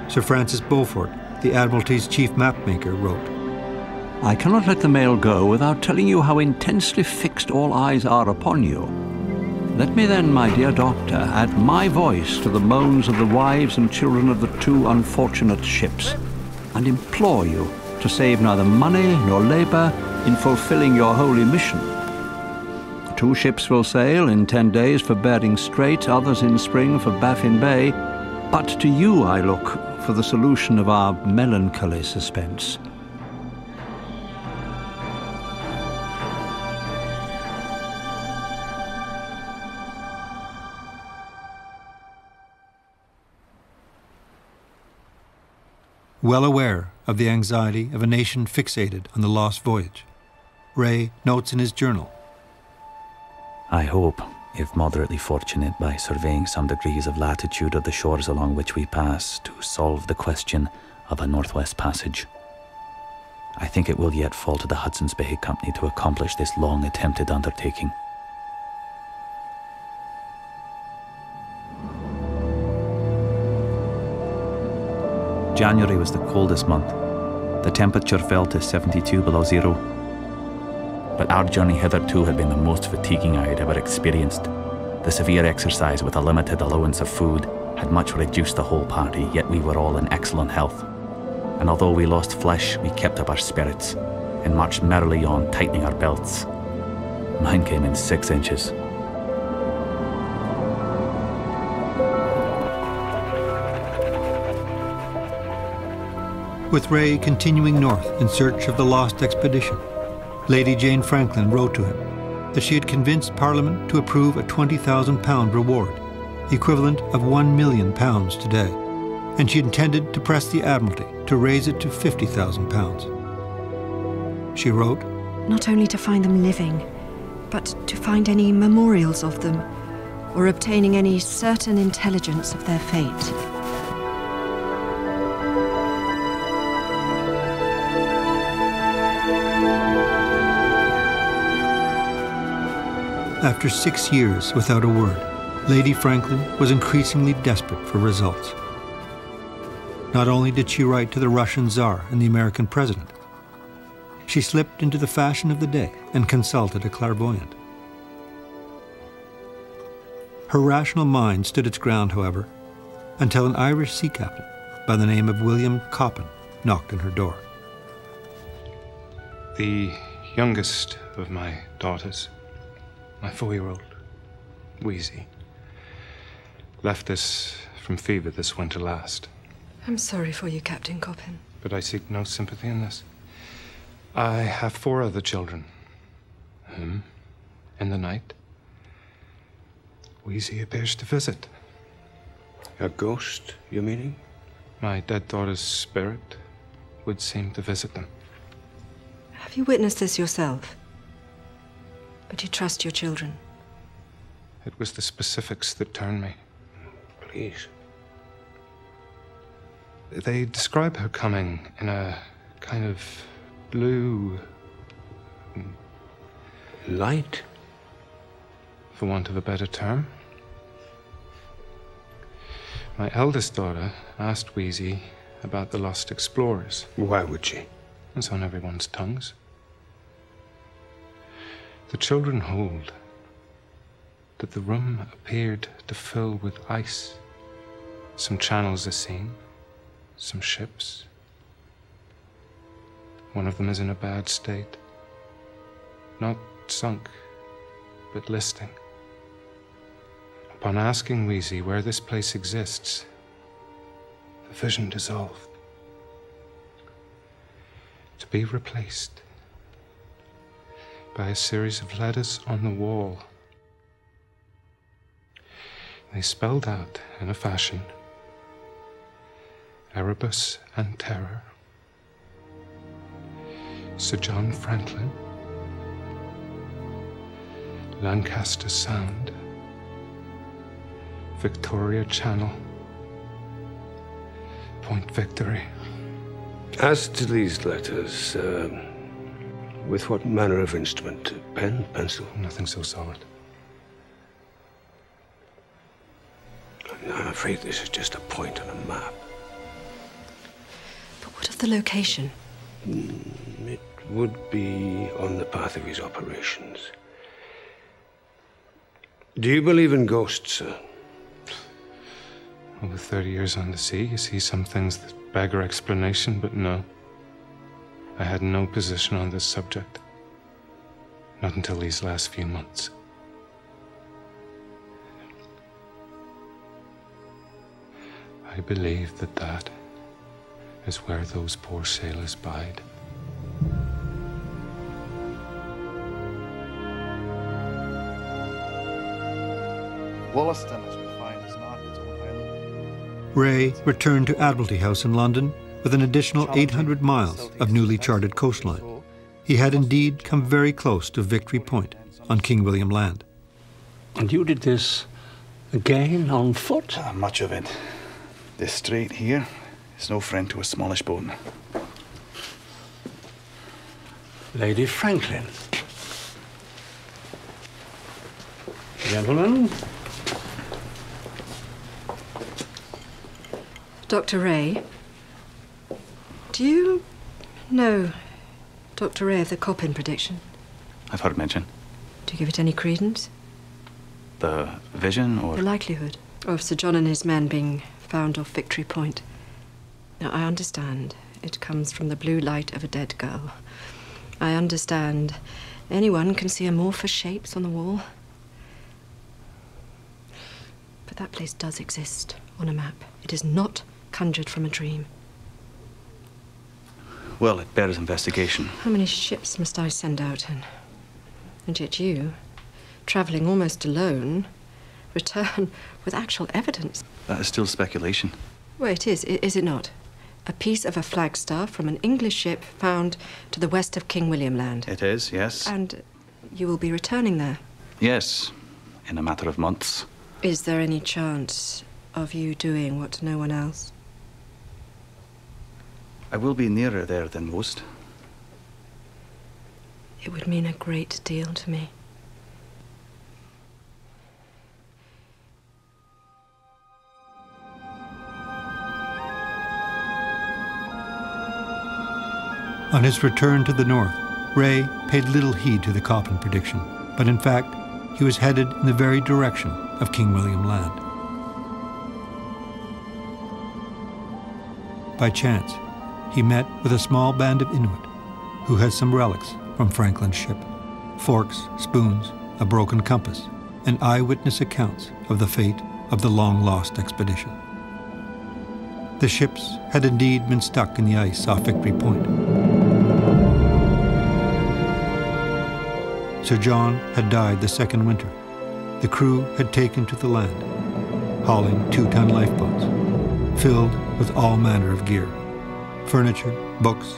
Sir Francis Beaufort, the Admiralty's chief mapmaker, wrote, I cannot let the mail go without telling you how intensely fixed all eyes are upon you. Let me then, my dear doctor, add my voice to the moans of the wives and children of the two unfortunate ships, and implore you to save neither money nor labor in fulfilling your holy mission. 2 ships will sail in 10 days for Bering Strait, others in spring for Baffin Bay. But to you I look for the solution of our melancholy suspense. Well aware of the anxiety of a nation fixated on the lost voyage, Ray notes in his journal, I hope, if moderately fortunate by surveying some degrees of latitude of the shores along which we pass, to solve the question of a North-West passage. I think it will yet fall to the Hudson's Bay Company to accomplish this long attempted undertaking. January was the coldest month. The temperature fell to 72 below zero. But our journey hitherto had been the most fatiguing I had ever experienced. The severe exercise with a limited allowance of food had much reduced the whole party, yet we were all in excellent health. And although we lost flesh, we kept up our spirits and marched merrily on, tightening our belts. Mine came in 6 inches. With Ray continuing north in search of the lost expedition, Lady Jane Franklin wrote to him that she had convinced Parliament to approve a £20,000 reward the equivalent of £1 million today, and she intended to press the Admiralty to raise it to £50,000. She wrote, "Not only to find them living, but to find any memorials of them, or obtaining any certain intelligence of their fate." After 6 years without a word, Lady Franklin was increasingly desperate for results. Not only did she write to the Russian Tsar and the American president, she slipped into the fashion of the day and consulted a clairvoyant. Her rational mind stood its ground, however, until an Irish sea captain by the name of William Coppin knocked on her door. The youngest of my daughters, my 4-year-old, Wheezy, left us from fever this winter last. I'm sorry for you, Captain Coppin. But I seek no sympathy in this. I have 4 other children, whom, in the night, Wheezy appears to visit. A ghost, you meaning? My dead daughter's spirit would seem to visit them. Have you witnessed this yourself? But you trust your children? It was the specifics that turned me. Please. They describe her coming in a kind of blue... light? For want of a better term. My eldest daughter asked Wheezy about the lost explorers. Why would she? It's on everyone's tongues. The children hold that the room appeared to fill with ice. Some channels are seen, some ships. One of them is in a bad state. Not sunk, but listing. Upon asking Wheezy where this place exists, the vision dissolved, to be replaced by a series of letters on the wall. They spelled out in a fashion Erebus and terror, Sir John Franklin, Lancaster Sound, Victoria Channel, Point Victory. As to these letters, with what manner of instrument? Pen, pencil? Nothing so solid. I'm afraid this is just a point on a map. But what of the location? It would be on the path of his operations. Do you believe in ghosts, sir? Over 30 years on the sea, you see some things that beggar explanation, but no. I had no position on this subject. Not until these last few months. I believe that that is where those poor sailors bide. Wollaston, as we find, is not its own island. Ray returned to Admiralty House in London with an additional 800 miles of newly charted coastline. He had indeed come very close to Victory Point on King William Land. And you did this again on foot? Much of it. This strait here is no friend to a smallish boat. Lady Franklin. Gentlemen. Dr. Ray, do you know Dr. Ray of the Coppin prediction? I've heard mention. Do you give it any credence? The vision, or...? The likelihood of Sir John and his men being found off Victory Point. Now, I understand it comes from the blue light of a dead girl. I understand anyone can see amorphous shapes on the wall. But that place does exist on a map. It is not conjured from a dream. Well, it bears investigation. How many ships must I send out, and yet you, travelling almost alone, return with actual evidence. That is still speculation. Well, it is it not? A piece of a flagstaff from an English ship found to the west of King William Land. It is, yes. And you will be returning there? Yes, in a matter of months. Is there any chance of you doing what no one else? I will be nearer there than most. It would mean a great deal to me. On his return to the north, Ray paid little heed to the Copland prediction, but in fact, he was headed in the very direction of King William Land. By chance, he met with a small band of Inuit who had some relics from Franklin's ship: forks, spoons, a broken compass, and eyewitness accounts of the fate of the long-lost expedition. The ships had indeed been stuck in the ice off Victory Point. Sir John had died the second winter. The crew had taken to the land, hauling 2-ton lifeboats, filled with all manner of gear: furniture, books,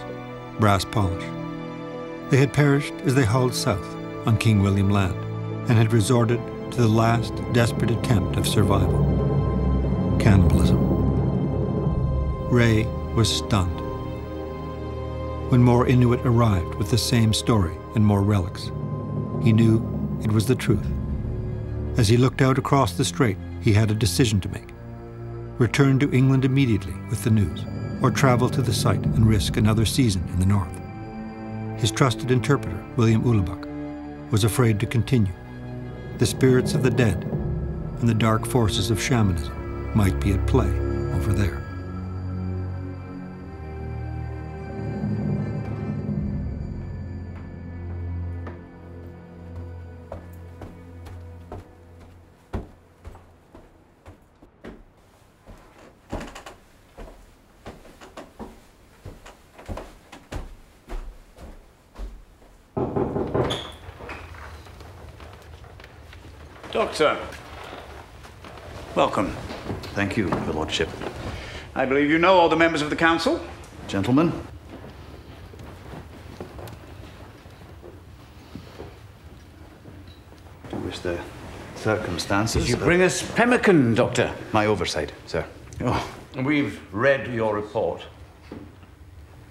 brass polish. They had perished as they hauled south on King William Land and had resorted to the last desperate attempt of survival: cannibalism. Ray was stunned. When more Inuit arrived with the same story and more relics, he knew it was the truth. As he looked out across the strait, he had a decision to make: return to England immediately with the news, or travel to the site and risk another season in the north. His trusted interpreter, William Ullebuck, was afraid to continue. The spirits of the dead and the dark forces of shamanism might be at play over there. Doctor, welcome. Thank you, Your Lordship. I believe you know all the members of the council. Gentlemen. I wish the circumstances... Did you bring us pemmican, Doctor? My oversight, sir. Oh. We've read your report.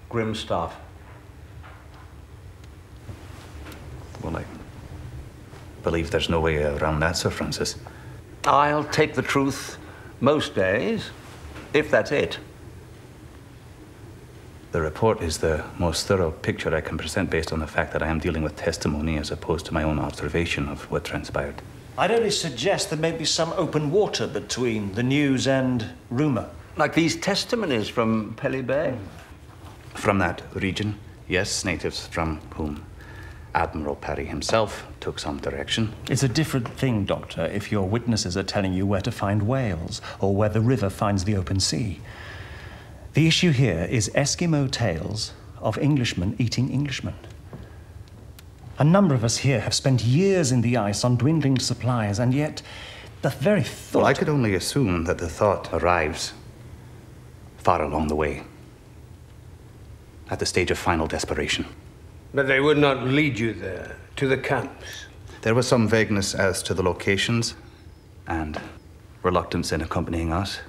Grim stuff. Well, I believe there's no way around that, Sir Francis. I'll take the truth most days, if that's it. The report is the most thorough picture I can present based on the fact that I am dealing with testimony as opposed to my own observation of what transpired. I'd only suggest there may be some open water between the news and rumour. Like these testimonies from Pelly Bay? From that region, yes, natives from whom Admiral Perry himself took some direction. It's a different thing, Doctor, if your witnesses are telling you where to find whales or where the river finds the open sea. The issue here is Eskimo tales of Englishmen eating Englishmen. A number of us here have spent years in the ice on dwindling supplies, and yet the very thought... Well, I could only assume that the thought arrives far along the way, at the stage of final desperation. But they would not lead you there, to the camps? There was some vagueness as to the locations, and reluctance in accompanying us,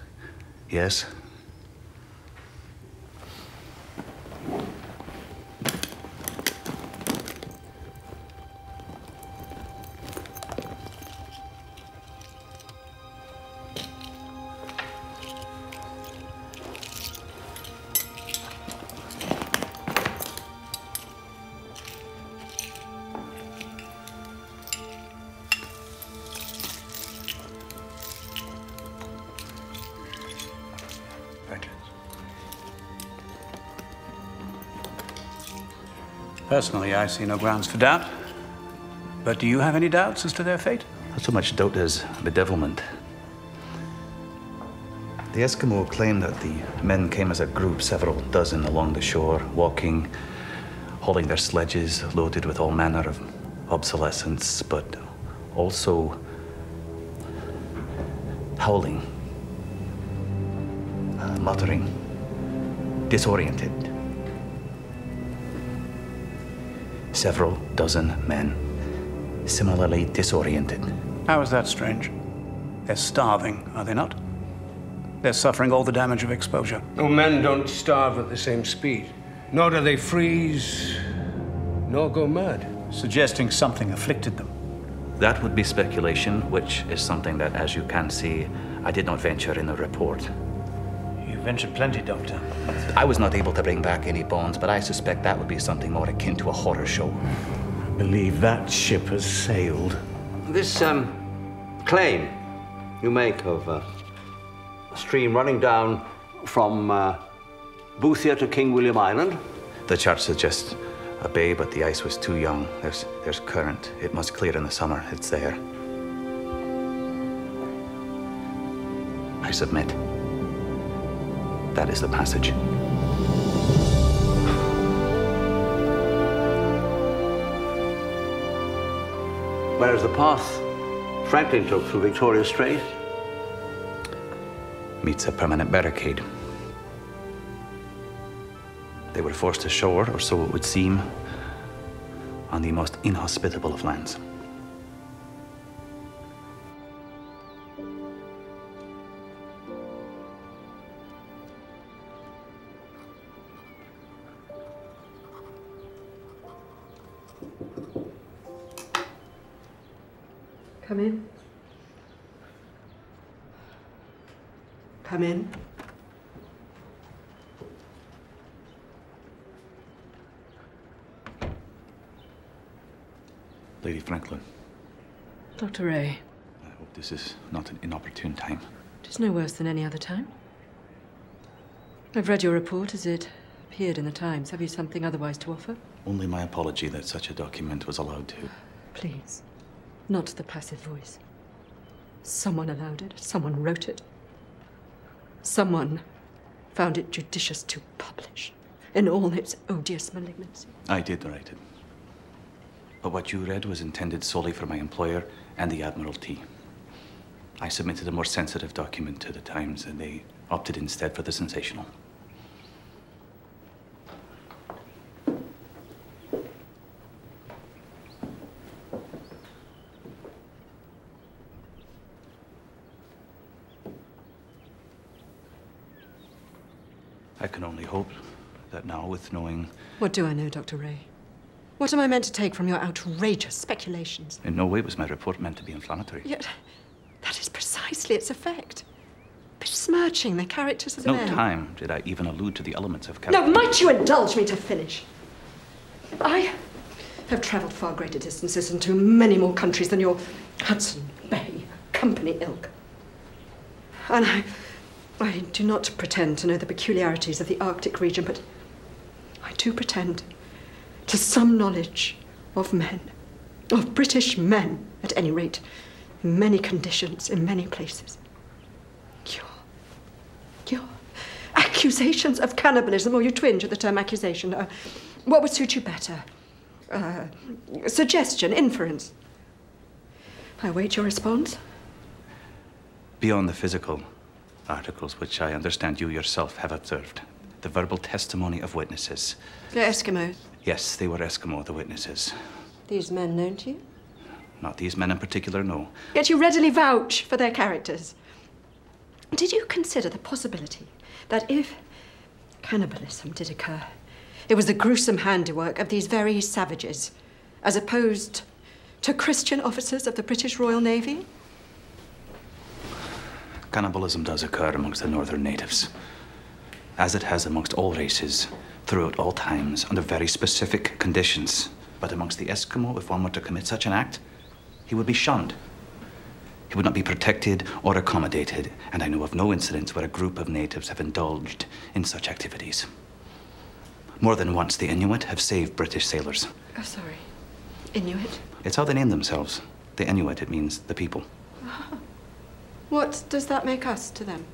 yes. Personally, I see no grounds for doubt. But do you have any doubts as to their fate? Not so much doubt as bedevilment. The Eskimo claim that the men came as a group, several dozen along the shore, walking, hauling their sledges loaded with all manner of obsolescence, but also howling, muttering, disoriented. Several dozen men, similarly disoriented. How is that strange? They're starving, are they not? They're suffering all the damage of exposure. No, men don't starve at the same speed. Nor do they freeze, nor go mad. Suggesting something afflicted them. That would be speculation, which is something that, as you can see, I did not venture in the report. You ventured plenty, Doctor. I was not able to bring back any bones, but I suspect that would be something more akin to a horror show. I believe that ship has sailed. This claim you make of a stream running down from Boothia to King William Island? The chart suggests a bay, but the ice was too young. There's current. It must clear in the summer. It's there. I submit. That is the passage. Whereas the path Franklin took through Victoria Strait meets a permanent barricade. They were forced ashore, or so it would seem, on the most inhospitable of lands. Come in. Come in. Lady Franklin. Dr. Ray. I hope this is not an inopportune time. It is no worse than any other time. I've read your report as it appeared in the Times. Have you something otherwise to offer? Only my apology that such a document was allowed to. Please. Not the passive voice. Someone allowed it. Someone wrote it. Someone found it judicious to publish in all its odious malignancy. I did write it. But what you read was intended solely for my employer and the Admiralty. I submitted a more sensitive document to the Times, and they opted instead for the sensational. I can only hope that now, with knowing... What do I know, Dr. Ray? What am I meant to take from your outrageous speculations? In no way was my report meant to be inflammatory. Yet, that is precisely its effect. Besmirching the characters of the No men. time did I even allude to the elements of Now, might you indulge me to finish? I have travelled far greater distances into many more countries than your Hudson Bay Company ilk. And I do not pretend to know the peculiarities of the Arctic region, but I do pretend to some knowledge of men, of British men, at any rate, in many conditions, in many places. Your accusations of cannibalism, or you twinge at the term accusation, what would suit you better? Suggestion, inference? I await your response. Beyond the physical articles, which I understand you yourself have observed, the verbal testimony of witnesses. They're Eskimos. Yes, they were Eskimo, the witnesses. These men known to you? Not these men in particular, no. Yet you readily vouch for their characters. Did you consider the possibility that if cannibalism did occur, it was the gruesome handiwork of these very savages, as opposed to Christian officers of the British Royal Navy? Cannibalism does occur amongst the northern natives, as it has amongst all races, throughout all times, under very specific conditions. But amongst the Eskimo, if one were to commit such an act, he would be shunned. He would not be protected or accommodated, and I know of no incidents where a group of natives have indulged in such activities. More than once, the Inuit have saved British sailors. Oh, sorry. Inuit? It's how they name themselves. The Inuit, it means the people. What does that make us to them?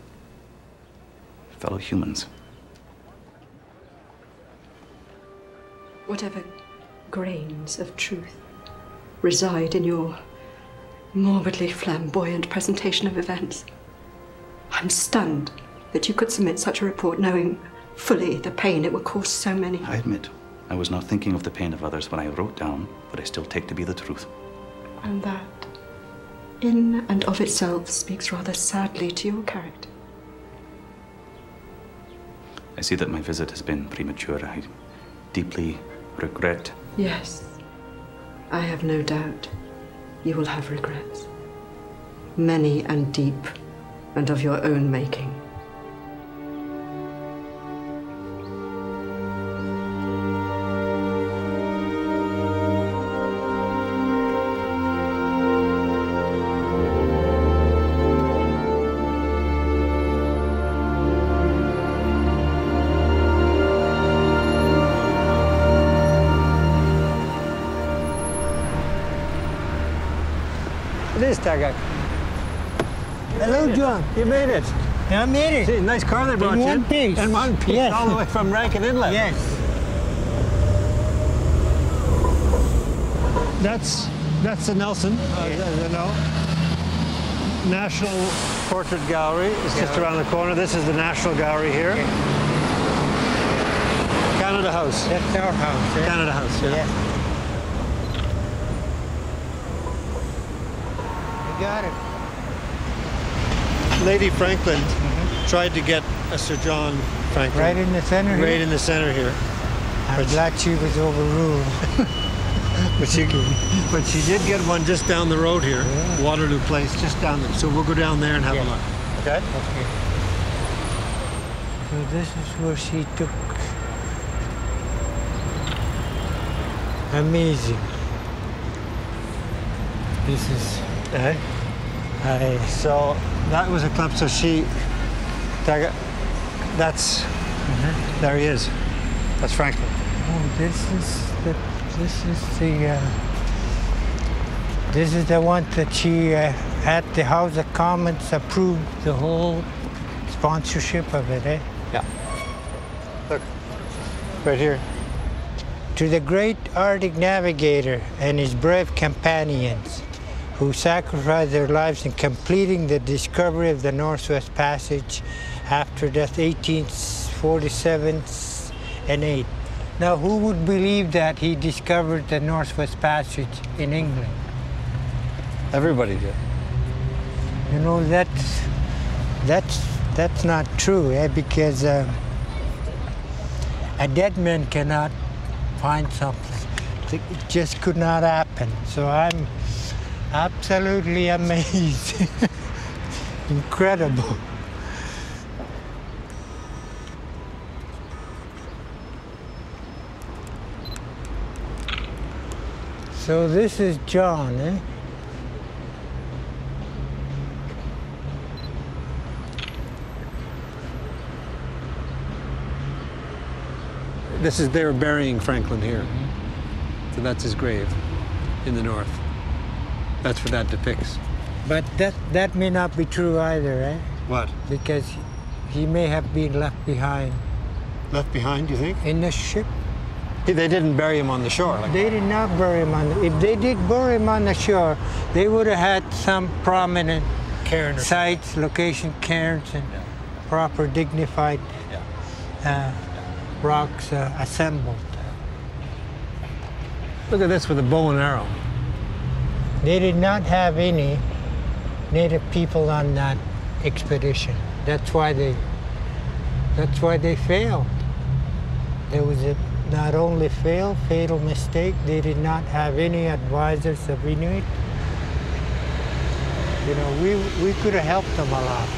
Fellow humans. Whatever grains of truth reside in your morbidly flamboyant presentation of events, I'm stunned that you could submit such a report knowing fully the pain it would cause so many. I admit, I was not thinking of the pain of others when I wrote down what I still take to be the truth. And that, in and of itself, speaks rather sadly to your character. I see that my visit has been premature. I deeply regret. Yes, I have no doubt you will have regrets. Many and deep, and of your own making. It is Tagak. Hello, John. You made it. I made it. See, nice car they brought in you. One piece. In one piece, yes. all the way from Rankin Inlet. Yes. That's the Nelson, you know. National Portrait Gallery is just around the corner. This is the National Gallery here. Canada House. That's our house. Yeah. Canada House, yeah. You got it. Lady Franklin tried to get a Sir John Franklin. Right in the center here? Right in the center here. I'm glad she was overruled. but she did get one just down the road here. Yeah. Waterloo Place, just down there. So we'll go down there and have a look. Okay? Okay. So this is where she took... Amazing. This is... So that was a clip. So that's there he is. That's Franklin. Oh, this is the one that she at the House of Commons approved the whole sponsorship of it, eh? Yeah. Look, right here. To the great Arctic navigator and his brave companions, who sacrificed their lives in completing the discovery of the North-West Passage after death 1847 and 8. Now, who would believe that he discovered the North-West Passage in England? Everybody did. You know, that's not true, eh? Because a dead man cannot find something. It just could not happen. So I'm absolutely amazed. Incredible. So this is John, eh? They're burying Franklin here. So that's his grave in the north. That's what that depicts. But that may not be true either, eh? What? Because he may have been left behind. Left behind, you think? In the ship. They didn't bury him on the shore. They did not bury him on the... If they did bury him on the shore, they would have had some prominent sites, location cairns, and proper dignified rocks assembled. Look at this with a bow and arrow. They did not have any native people on that expedition. That's why they failed. There was a not only fatal mistake, they did not have any advisors of Inuit. You know, we could have helped them a lot.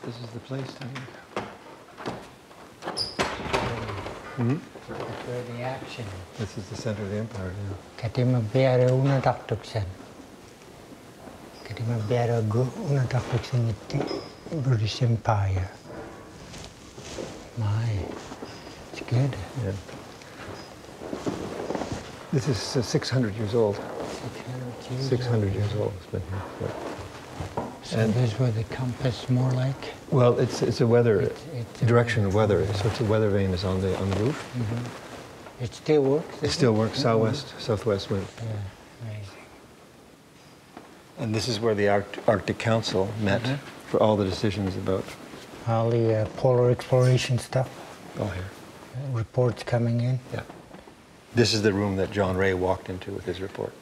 This is the place, I think. Where the action. This is the center of the empire, yeah. Katima Beara Unataktuksan. Katima Beara Unataktuksan in the British Empire. My, it's good. Yeah. This is 600 years old. 600 years old. It's been here. Yeah. So this was the compass more like? Well, it's a weather direction of weather. So it's a weather vane is on the roof. Mm-hmm. It still works? It still works. Southwest, southwest wind. Yeah, amazing. And this is where the Arctic Council met for all the decisions about all the polar exploration stuff. All here. Reports coming in. Yeah. This is the room that John Ray walked into with his report.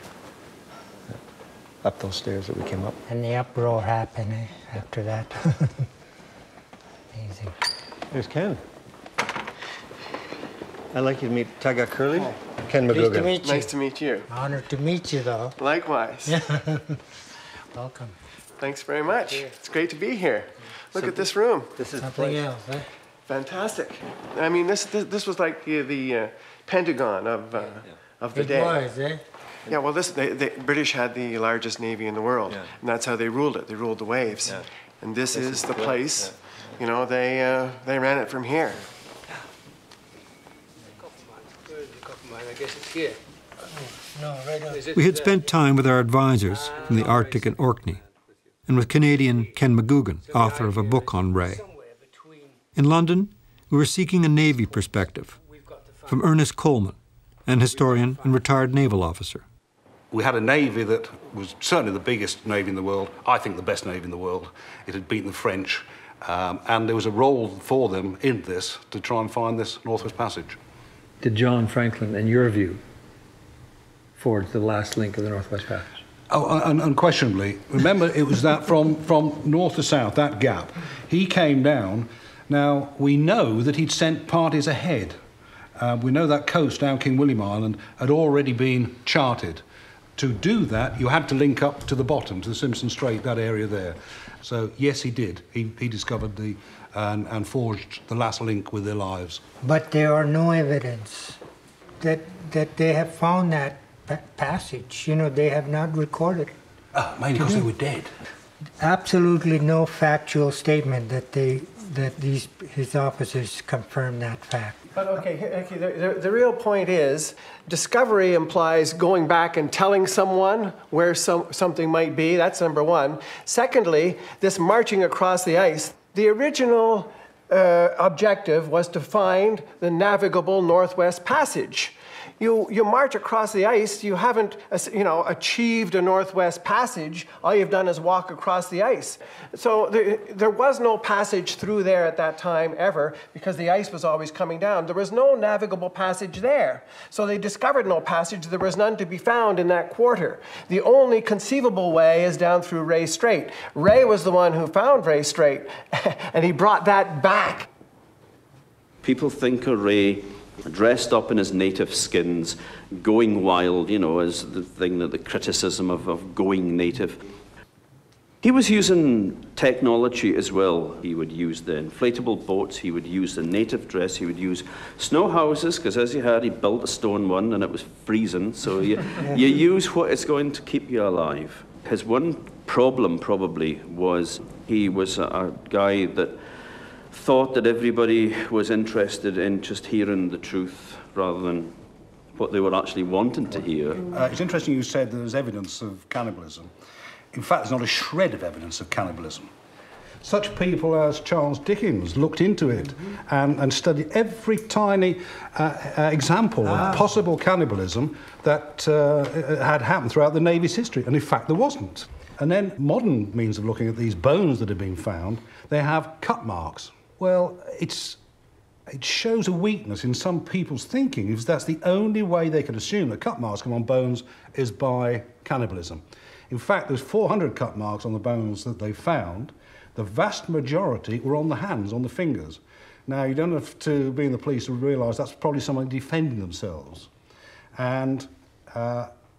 Up those stairs that we came up. And the uproar happened after that. Amazing. There's Ken. I'd like you to meet Taga Curley, Ken McGugan. Nice to meet you. Nice to meet you. Honored to meet you, though. Likewise. Welcome. Thanks very much. It's great to be here. Look at this room. This is something else, eh? Fantastic. I mean, this was like the Pentagon of the day. It was, eh? Yeah, well, the British had the largest navy in the world, and that's how they ruled it. They ruled the waves, and this is the place. You know, they ran it from here. I guess it's here. No, right on. We had spent time with our advisors from the Arctic and Orkney, and with Canadian Ken McGugan, author of a book on Ray. In London, we were seeking a Navy perspective from Ernest Coleman, an historian and retired naval officer. We had a navy that was certainly the biggest navy in the world, I think the best navy in the world. It had beaten the French, and there was a role for them in this to try and find this Northwest Passage. Did John Franklin, in your view, forge the last link of the Northwest Passage? Oh, unquestionably. Remember, it was that from north to south, that gap. He came down. Now, we know that he'd sent parties ahead. We know that coast down King William Island had already been charted. To do that, you had to link up to the bottom, to the Simpson Strait, that area there. So, yes, he did. He discovered and forged the last link with their lives. But there are no evidence that they have found that passage. You know, they have not recorded it. Mainly because they were dead. Absolutely no factual statement that his officers confirmed that fact. But okay, the real point is, discovery implies going back and telling someone where something might be. That's number one. Secondly, this marching across the ice. The original objective was to find the navigable Northwest Passage. You march across the ice, you haven't achieved a Northwest Passage, all you've done is walk across the ice. So there was no passage through there at that time ever, because the ice was always coming down. There was no navigable passage there. So they discovered no passage, there was none to be found in that quarter. The only conceivable way is down through Ray Strait. Ray was the one who found Ray Strait, and he brought that back. People think of Ray dressed up in his native skins, going wild, you know, as the thing that the criticism of going native. He was using technology as well. He would use the inflatable boats, he would use the native dress, he would use snow houses, because as he built a stone one and it was freezing, so you use what is going to keep you alive. His one problem probably was he was a guy that thought that everybody was interested in just hearing the truth rather than what they were actually wanting to hear. It's interesting you said there was evidence of cannibalism. In fact, there's not a shred of evidence of cannibalism. Such people as Charles Dickens looked into it and studied every tiny example of possible cannibalism that had happened throughout the Navy's history, and in fact there wasn't. And then modern means of looking at these bones that have been found, they have cut marks. Well, it shows a weakness in some people's thinking, if that's the only way they can assume that cut marks come on bones is by cannibalism. In fact, there's 400 cut marks on the bones that they found. The vast majority were on the hands, on the fingers. Now, you don't have to be in the police to realise that's probably someone defending themselves. And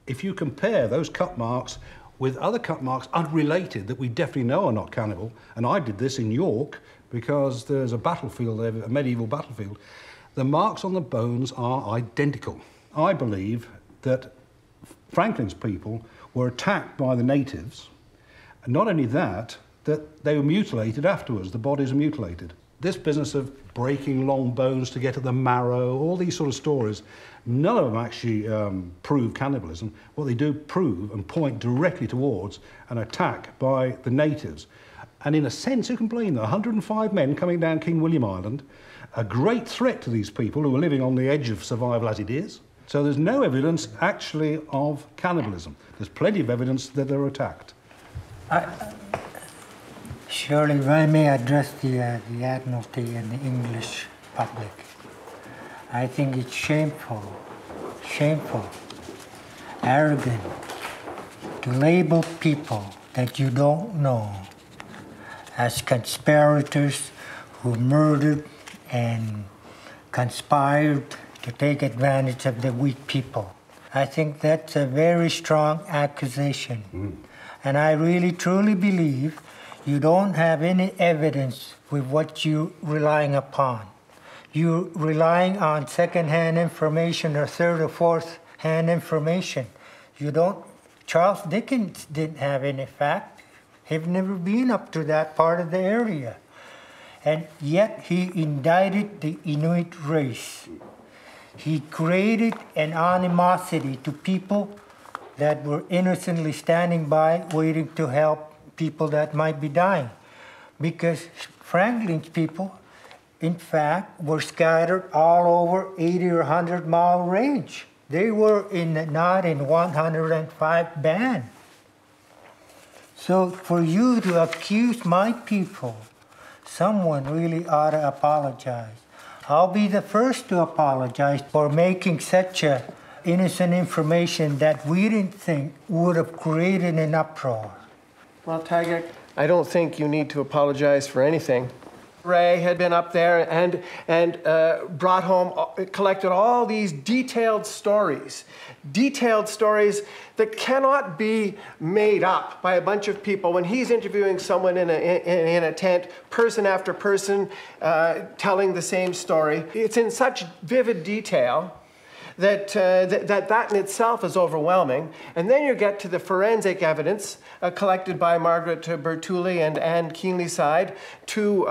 if you compare those cut marks with other cut marks unrelated that we definitely know are not cannibal, and I did this in York, because there's a battlefield there, a medieval battlefield, the marks on the bones are identical. I believe that Franklin's people were attacked by the natives, and not only that, that they were mutilated afterwards, the bodies were mutilated. This business of breaking long bones to get at the marrow, all these sort of stories, none of them actually prove cannibalism. What they do prove and point directly towards an attack by the natives. And in a sense, who can blame them? 105 men coming down King William Island, a great threat to these people who are living on the edge of survival as it is. So there's no evidence actually of cannibalism. There's plenty of evidence that they're attacked. Surely, if I may address the Admiralty and the English public, I think it's shameful, arrogant to label people that you don't know as conspirators who murdered and conspired to take advantage of the weak people. I think that's a very strong accusation. And I really truly believe you don't have any evidence with what you're relying upon. You're relying on second-hand information or third or fourth-hand information. You don't. Charles Dickens didn't have any fact. He'd never been up to that part of the area. And yet he indicted the Inuit race. He created an animosity to people that were innocently standing by, waiting to help people that might be dying. Because Franklin's people, in fact, were scattered all over 80 or 100-mile range. They were not in 105 band. So for you to accuse my people, someone really ought to apologize. I'll be the first to apologize for making such a innocent information that we didn't think would have created an uproar. Well, Taggart, I don't think you need to apologize for anything. Ray had been up there and brought home, collected all these detailed stories that cannot be made up by a bunch of people. When he's interviewing someone in a tent, person after person, telling the same story, it's in such vivid detail that in itself is overwhelming. And then you get to the forensic evidence collected by Margaret Bertulli and Anne Keenlyside, two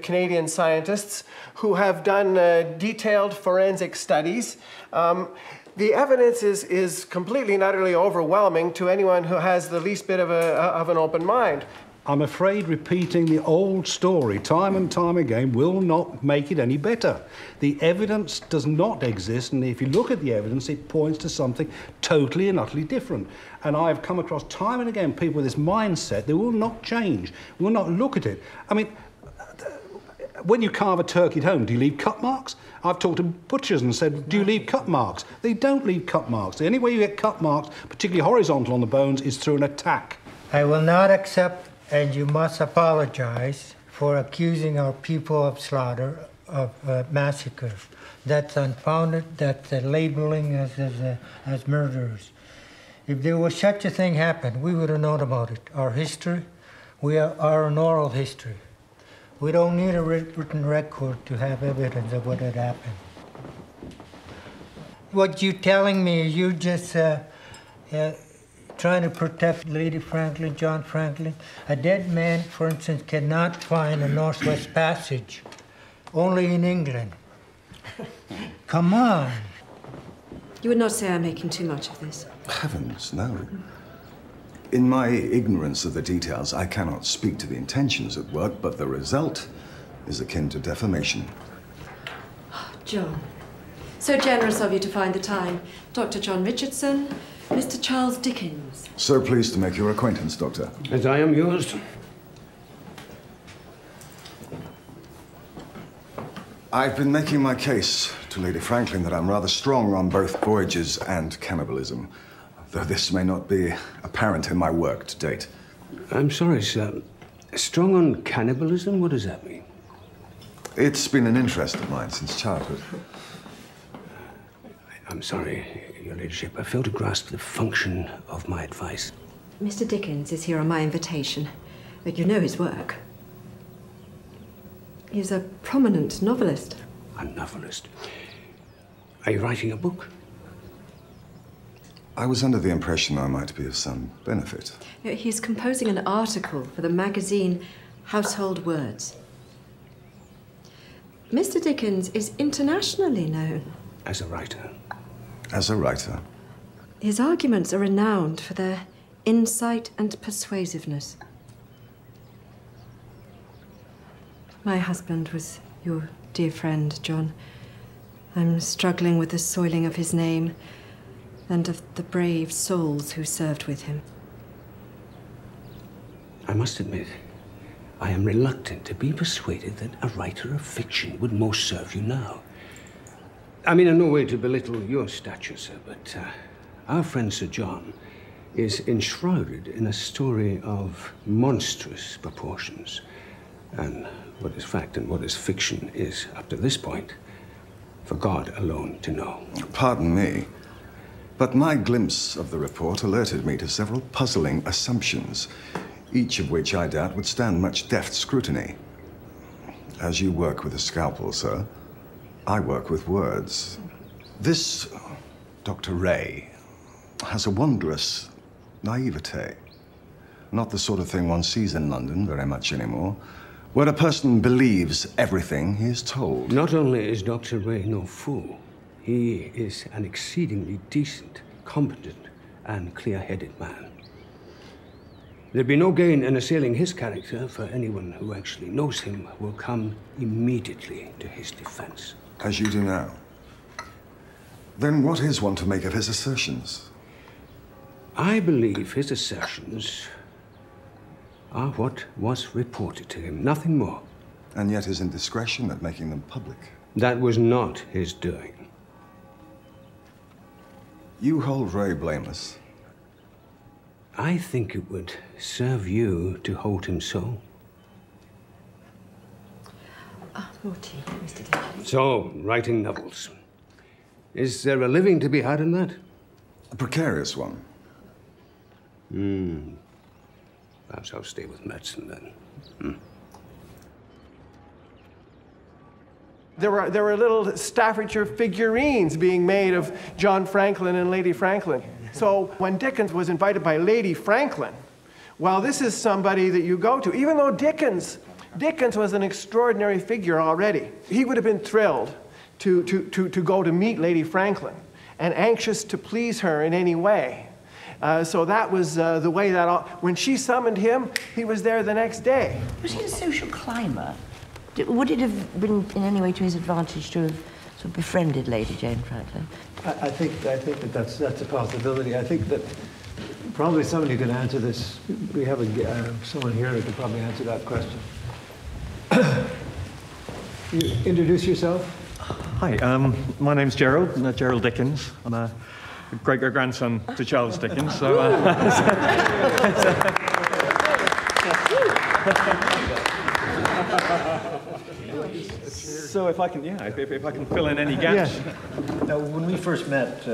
Canadian scientists who have done detailed forensic studies. The evidence is completely and utterly overwhelming to anyone who has the least bit of an open mind. I'm afraid repeating the old story time and time again will not make it any better. The evidence does not exist, and if you look at the evidence, it points to something totally and utterly different. And I've come across time and again people with this mindset. They will not change, will not look at it. I mean, when you carve a turkey at home, do you leave cut marks? I've talked to butchers and said, do you leave cut marks? They don't leave cut marks. The only way you get cut marks, particularly horizontal on the bones, is through an attack. I will not accept, and you must apologize for accusing our people of slaughter, of massacre. That's unfounded, that's labeling us as murderers. If there was such a thing happen, we would have known about it. Our history, our oral history. We don't need a written record to have evidence of what had happened. What you're telling me is you're just trying to protect Lady Franklin, John Franklin. A dead man, for instance, cannot find a North-West Passage, only in England. Come on. You would not say I'm making too much of this? Heavens, no. In my ignorance of the details, I cannot speak to the intentions at work, but the result is akin to defamation. John, so generous of you to find the time. Dr. John Richardson, Mr. Charles Dickens. So pleased to make your acquaintance, Doctor. As I am yours. I've been making my case to Lady Franklin that I'm rather strong on both voyages and cannibalism, though this may not be apparent in my work to date. I'm sorry, sir. Strong on cannibalism? What does that mean? It's been an interest of mine since childhood. I'm sorry, Your Ladyship. I fail to grasp the function of my advice. Mr. Dickens is here on my invitation, but you know his work. He's a prominent novelist. A novelist? Are you writing a book? I was under the impression I might be of some benefit. He's composing an article for the magazine Household Words. Mr. Dickens is internationally known. As a writer. As a writer. His arguments are renowned for their insight and persuasiveness. My husband was your dear friend, John. I'm struggling with the soiling of his name and of the brave souls who served with him. I must admit, I am reluctant to be persuaded that a writer of fiction would most serve you now. I mean, in no way to belittle your stature, sir, but our friend Sir John is enshrouded in a story of monstrous proportions. And what is fact and what is fiction is, up to this point, for God alone to know. Pardon me, but my glimpse of the report alerted me to several puzzling assumptions, each of which I doubt would stand much deft scrutiny. As you work with a scalpel, sir, I work with words. This Dr. Ray has a wondrous naivete. Not the sort of thing one sees in London very much anymore, where a person believes everything he is told. Not only is Dr. Ray no fool, he is an exceedingly decent, competent, and clear-headed man. There'd be no gain in assailing his character, for anyone who actually knows him will come immediately to his defense. As you do now. Then what is one to make of his assertions? I believe his assertions are what was reported to him, nothing more. And yet his indiscretion at making them public. That was not his doing. You hold Ray blameless. I think it would serve you to hold him so. More tea, Mr. Dickens. So, writing novels. Is there a living to be had in that? A precarious one. Perhaps I'll stay with medicine then. There were little Staffordshire figurines being made of John Franklin and Lady Franklin. So when Dickens was invited by Lady Franklin, well, this is somebody that you go to. Even though Dickens was an extraordinary figure already, he would have been thrilled to go to meet Lady Franklin and anxious to please her in any way. So that was the way that when she summoned him, he was there the next day. Was he a social climber? Would it have been in any way to his advantage to have sort of befriended Lady Jane Franklin? I think that that's a possibility. I think that probably somebody could answer this. We have someone here that could probably answer that question. You introduce yourself. Hi, my name's Gerald, Gerald Dickens. I'm a great-great-grandson to Charles Dickens, so... So if I can, if I can fill in any gaps. Yeah. Now, when we first met,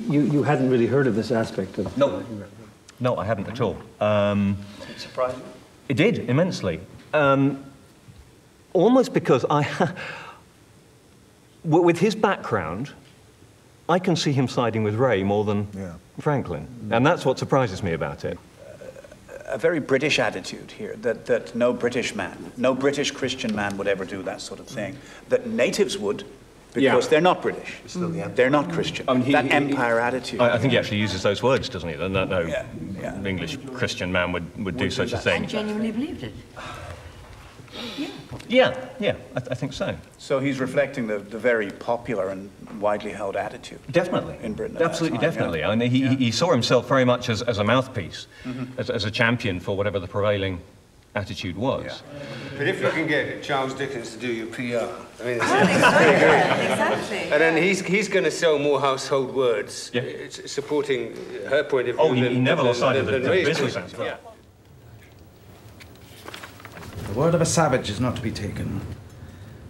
you hadn't really heard of this aspect of... No, I hadn't at all. Did it surprise you? It did, immensely. Almost because with his background, I can see him siding with Ray more than Franklin. And that's what surprises me about it. A very British attitude here, that no British man, no British Christian man would ever do that sort of thing. That natives would, because they're not British. They're not Christian. That empire attitude. I think he actually uses those words, doesn't he? That no English Christian man would do such a thing. I genuinely believed it. Yeah, I think so. So he's reflecting the very popular and widely held attitude. Definitely. In Britain. Absolutely, definitely. I mean, he saw himself very much as a mouthpiece, as a champion for whatever the prevailing attitude was. But if you can get Charles Dickens to do your PR, I mean, it's pretty great. Exactly. And then he's going to sell more household words, supporting her point of view. Oh, he never lost sight of the business aspect. Yeah. The word of a savage is not to be taken.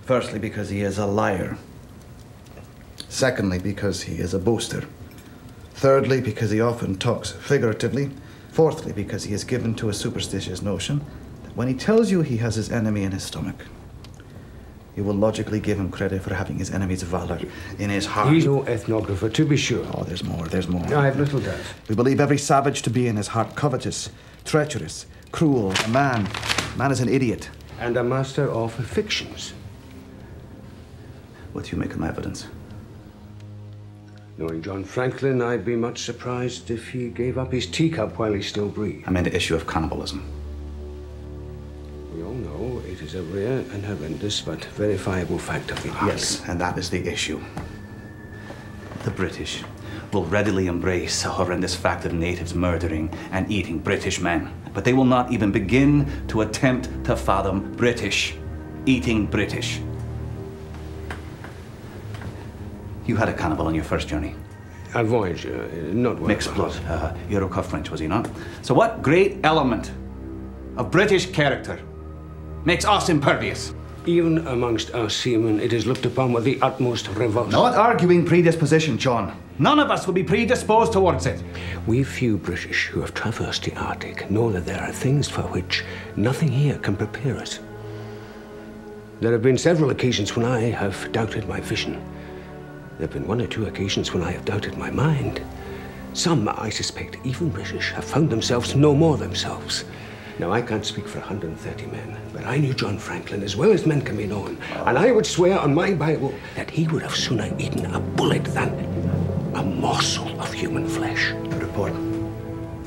Firstly, because he is a liar. Secondly, because he is a boaster. Thirdly, because he often talks figuratively. Fourthly, because he is given to a superstitious notion that when he tells you he has his enemy in his stomach, you will logically give him credit for having his enemy's valor in his heart. He's no ethnographer, to be sure. Oh, there's more, there's more. I have little doubt. We believe every savage to be in his heart covetous, treacherous, cruel, a man. Man is an idiot. And a master of fictions. What do you make of my evidence? Knowing John Franklin, I'd be much surprised if he gave up his teacup while he still breathed. I mean the issue of cannibalism. We all know it is a rare and horrendous but verifiable fact of the art. Yes, and that is the issue. The British will readily embrace a horrendous fact of natives murdering and eating British men, but they will not even begin to attempt to fathom British eating British. You had a cannibal on your first journey. A voyager, not well. Mixed blood. Iroquois French, was he not? So what great element of British character makes us impervious? Even amongst our seamen, it is looked upon with the utmost revulsion. Not arguing predisposition, John. None of us will be predisposed towards it. We few British who have traversed the Arctic know that there are things for which nothing here can prepare us. There have been several occasions when I have doubted my vision. There have been 1 or 2 occasions when I have doubted my mind. Some, I suspect, even British, have found themselves no more themselves. Now, I can't speak for 130 men, but I knew John Franklin as well as men can be known. And I would swear on my Bible that he would have sooner eaten a bullet than a morsel of human flesh. The report,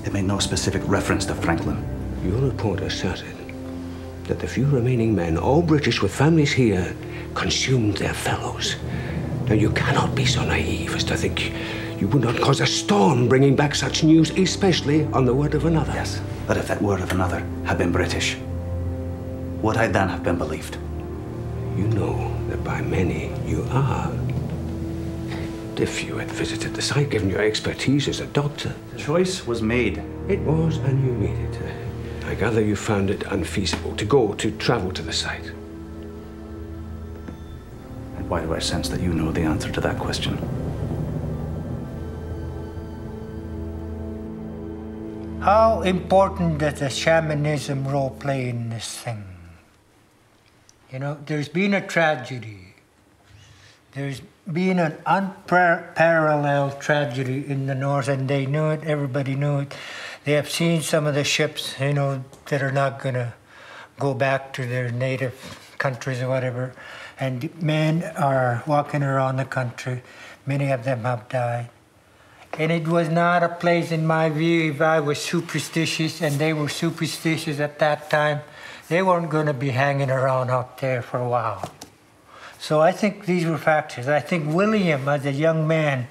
it made no specific reference to Franklin. Your report asserted that the few remaining men, all British with families here, consumed their fellows. Now, you cannot be so naive as to think you would not cause a storm bringing back such news, especially on the word of another. Yes, but if that word of another had been British, would I then have been believed? You know that by many you are. If you had visited the site, given your expertise as a doctor. The choice was made. It was, and you made it. I gather you found it unfeasible to travel to the site. And why do I sense that you know the answer to that question? How important does the shamanism role play in this thing? You know, there's been a tragedy. There's been an unparalleled tragedy in the North, and they knew it, everybody knew it. They have seen some of the ships, you know, that are not going to go back to their native countries or whatever. And men are walking around the country. Many of them have died. And it was not a place, in my view, if I was superstitious and they were superstitious at that time, they weren't going to be hanging around out there for a while. So I think these were factors. I think William, as a young man,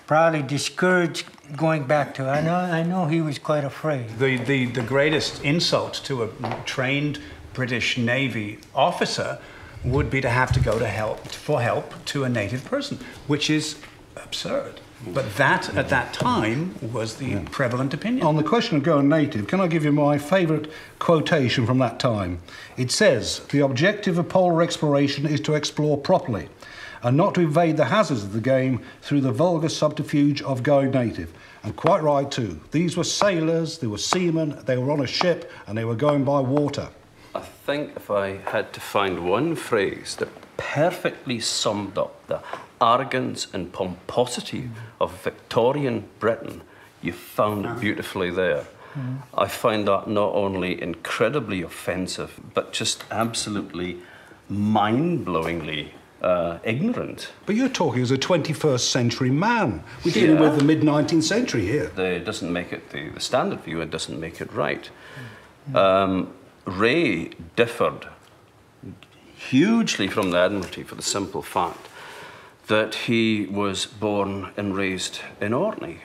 probably discouraged going back to. I know he was quite afraid. The greatest insult to a trained British Navy officer would be to have to go for help to a native person, which is absurd. But that, at that time, was the prevalent opinion. On the question of going native, can I give you my favourite quotation from that time? It says, "The objective of polar exploration is to explore properly, and not to evade the hazards of the game through the vulgar subterfuge of going native." And quite right, too. These were sailors, they were seamen, they were on a ship, and they were going by water. I think if I had to find one phrase that perfectly summed up the arrogance and pomposity of Victorian Britain, you found it beautifully there. I find that not only incredibly offensive, but just absolutely mind-blowingly ignorant. But you're talking as a 21st century man. We're dealing with the mid-19th century here. It doesn't make it the standard view, it doesn't make it right. Ray differed hugely from the Admiralty for the simple fact that he was born and raised in Orkney.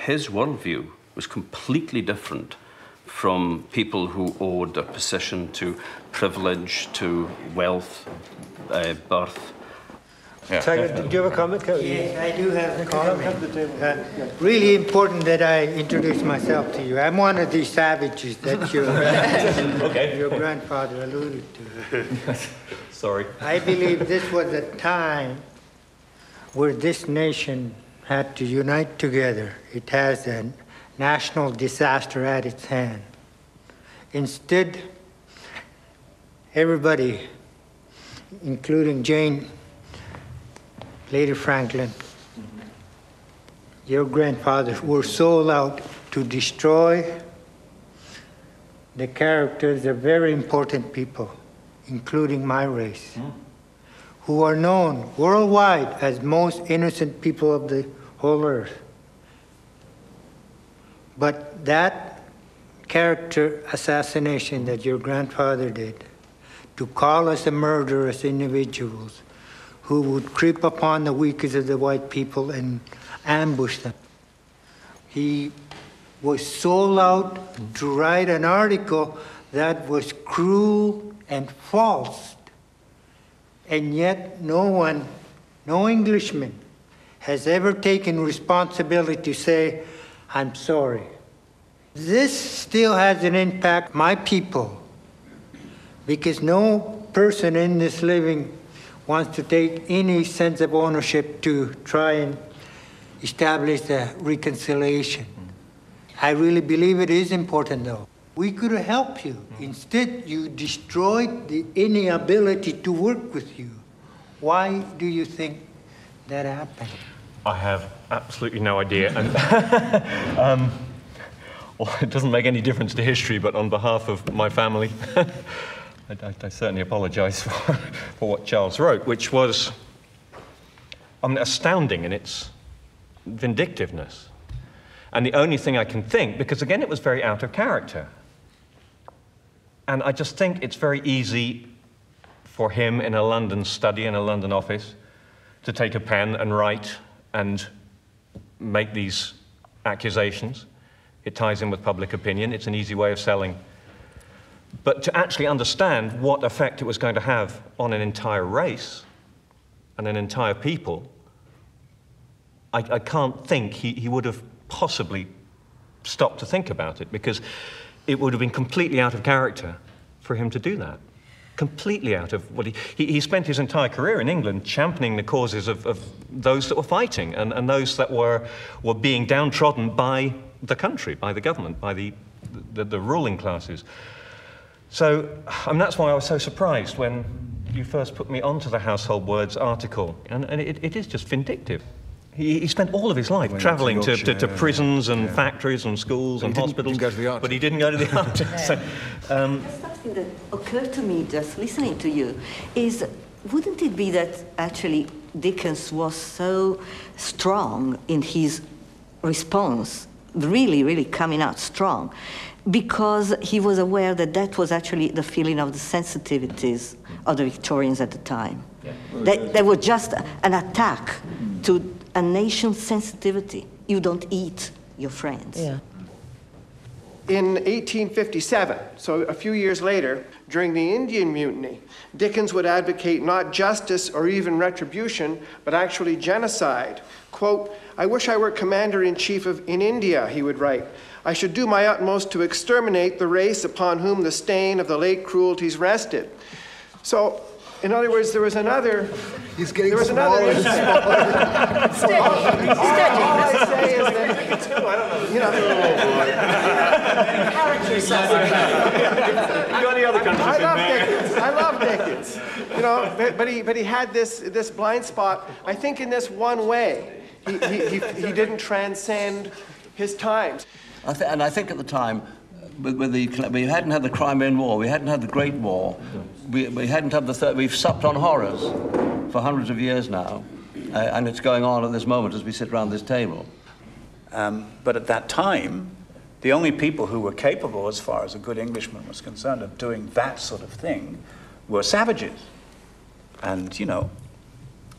His worldview was completely different from people who owed their position to privilege, to wealth, birth. Yeah. Do you have a comment? Yes, I do have a comment. Really important that I introduce myself to you. I'm one of these savages that your grandfather alluded to. Sorry. I believe this was a time where this nation had to unite together. It has a national disaster at its hand. Instead, everybody, including Jane, Lady Franklin, your grandfathers were sold out to destroy the characters of very important people, including my race, who are known worldwide as most innocent people of the whole earth. But that character assassination that your grandfather did, to call us a murderous individuals who would creep upon the weakest of the white people and ambush them. He was sold out to write an article that was cruel and false. And yet no one, no Englishman, has ever taken responsibility to say, I'm sorry. This still has an impact on my people, because no person in this living wants to take any sense of ownership to try and establish a reconciliation. I really believe it is important, though. We could have helped you. Instead, you destroyed any ability to work with you. Why do you think that happened? I have absolutely no idea. And well, it doesn't make any difference to history, but on behalf of my family, I certainly apologize for what Charles wrote, which was, I mean, astounding in its vindictiveness. And the only thing I can think, because again, it was very out of character. And I just think it's very easy for him in a London study, in a London office, to take a pen and write and make these accusations. It ties in with public opinion. It's an easy way of selling. But to actually understand what effect it was going to have on an entire race and an entire people, I can't think he would have possibly stopped to think about it, because it would have been completely out of character for him to do that. Completely out of what he spent his entire career in England championing the causes of those that were fighting and those that were being downtrodden by the country, by the government, by the ruling classes. So, that's why I was so surprised when you first put me onto the Household Words article, and it is just vindictive. He spent all of his life travelling to prisons and factories and schools and hospitals, but he didn't go to the Arctic. So, something that occurred to me just listening to you is, wouldn't it be that actually Dickens was so strong in his response, really, really coming out strong, because he was aware that that was actually the feeling of the sensitivities of the Victorians at the time. Yeah. They were just an attack to a nation's sensitivity. You don't eat your friends. Yeah. In 1857, so a few years later, during the Indian Mutiny, Dickens would advocate not justice or even retribution, but actually genocide. Quote, "I wish I were commander-in-chief in India," he would write. "I should do my utmost to exterminate the race upon whom the stain of the late cruelties rested." So, in other words, there was another... He's getting smaller and smaller. All I say is that, you know... I love Dickens. You know, but he had this blind spot, I think, in this one way. He didn't transcend his times. And I think at the time, we hadn't had the Crimean War, we hadn't had the Great War, we hadn't had the third. We've supped on horrors for hundreds of years now, and it's going on at this moment as we sit around this table. But at that time, the only people who were capable, as far as a good Englishman was concerned, of doing that sort of thing were savages. And, you know,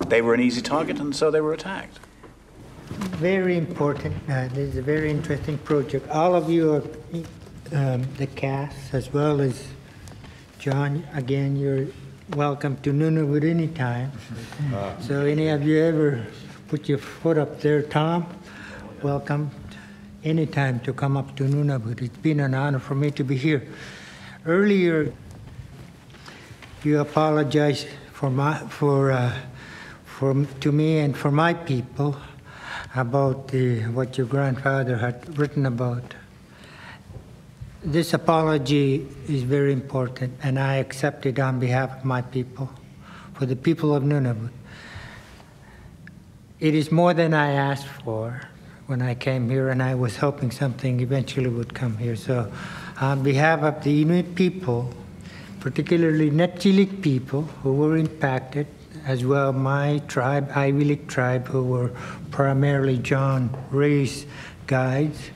they were an easy target, and so they were attacked. Very important. This is a very interesting project. All of you are the cast, as well as John. Again, you're welcome to Nunavut anytime. So any of you ever put your foot up there, Tom, welcome anytime to come up to Nunavut. It's been an honor for me to be here. Earlier, you apologized to me and for my people about what your grandfather had written about. This apology is very important, and I accept it on behalf of my people, for the people of Nunavut. It is more than I asked for when I came here, and I was hoping something eventually would come here. So on behalf of the Inuit people, particularly Netjilik people who were impacted, as well my tribe, Ivy League tribe, who were primarily John Ray's guides.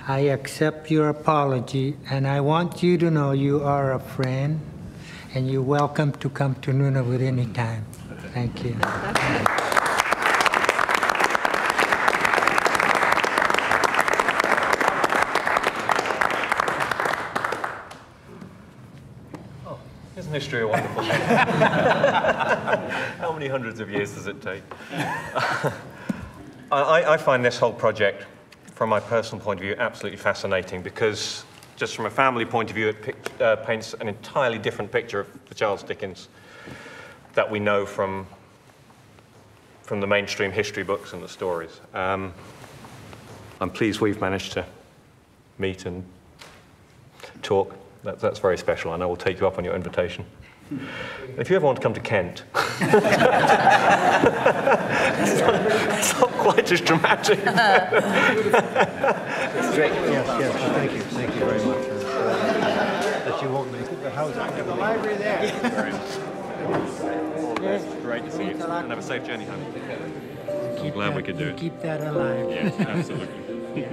I accept your apology, and I want you to know you are a friend, and you're welcome to come to Nunavut anytime. Thank you. Isn't history a wonderful thing? How many hundreds of years does it take? I find this whole project, from my personal point of view, absolutely fascinating, because just from a family point of view, it paints an entirely different picture of the Charles Dickens that we know from the mainstream history books and the stories. I'm pleased we've managed to meet and talk. That's very special, and I will take you up on your invitation. If you ever want to come to Kent, it's not quite as dramatic. It's great. Yes, thank you very much. That you won't make it. But how's that? The library there. Very much. All the best. Great to see you, and have a safe journey home. I'm glad we could do it. Keep that alive. Yes, absolutely.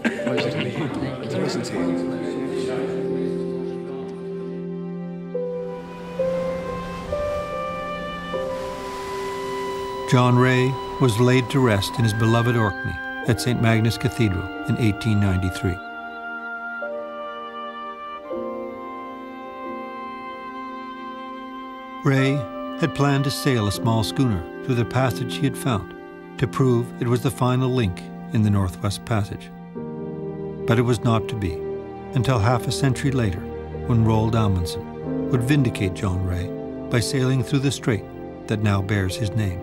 Pleasure to meet you. To listen to you. John Ray was laid to rest in his beloved Orkney at St. Magnus Cathedral in 1893. Ray had planned to sail a small schooner through the passage he had found to prove it was the final link in the Northwest Passage. But it was not to be until half a century later, when Roald Amundsen would vindicate John Ray by sailing through the strait that now bears his name.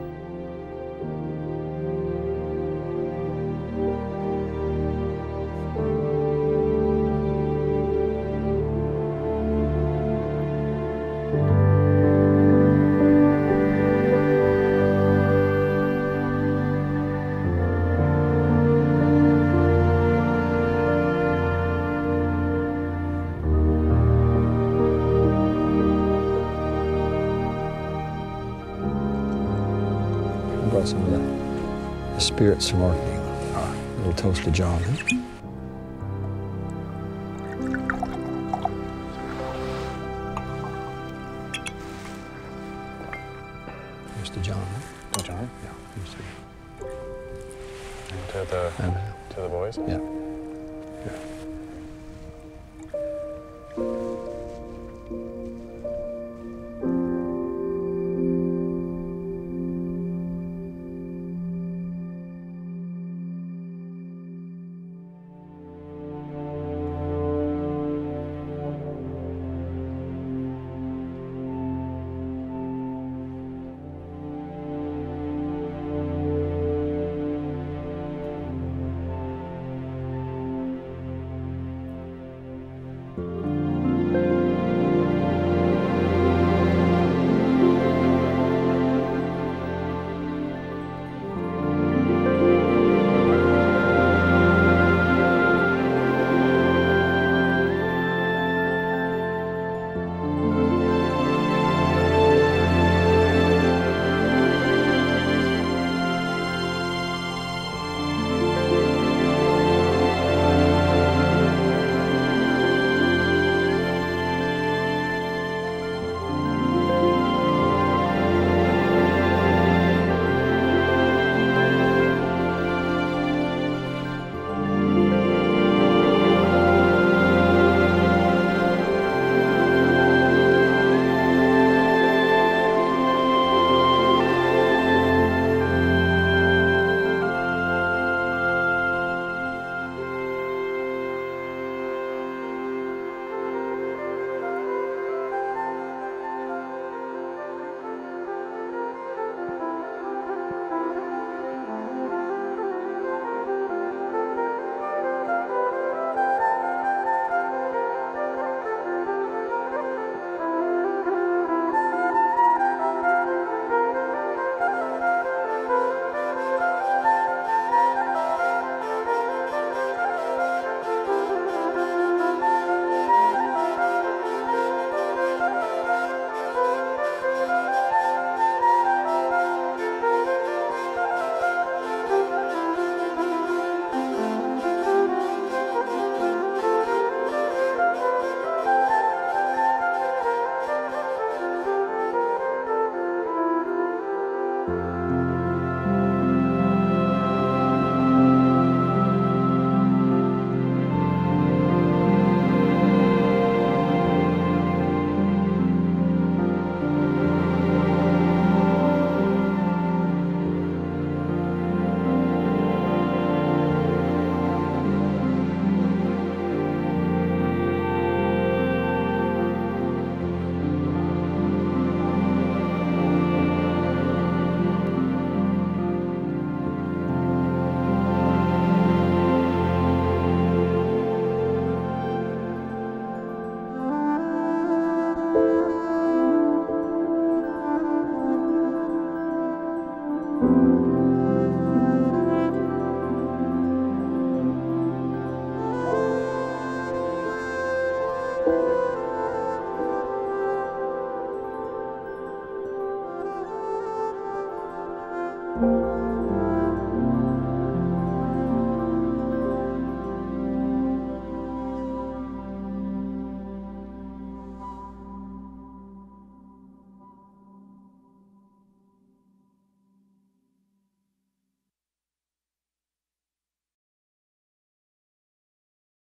Brought some of the spirits from Orkney. A little toast to John. Huh? Here's to John. Huh? To John? Yeah. Here's to the boys? Yeah.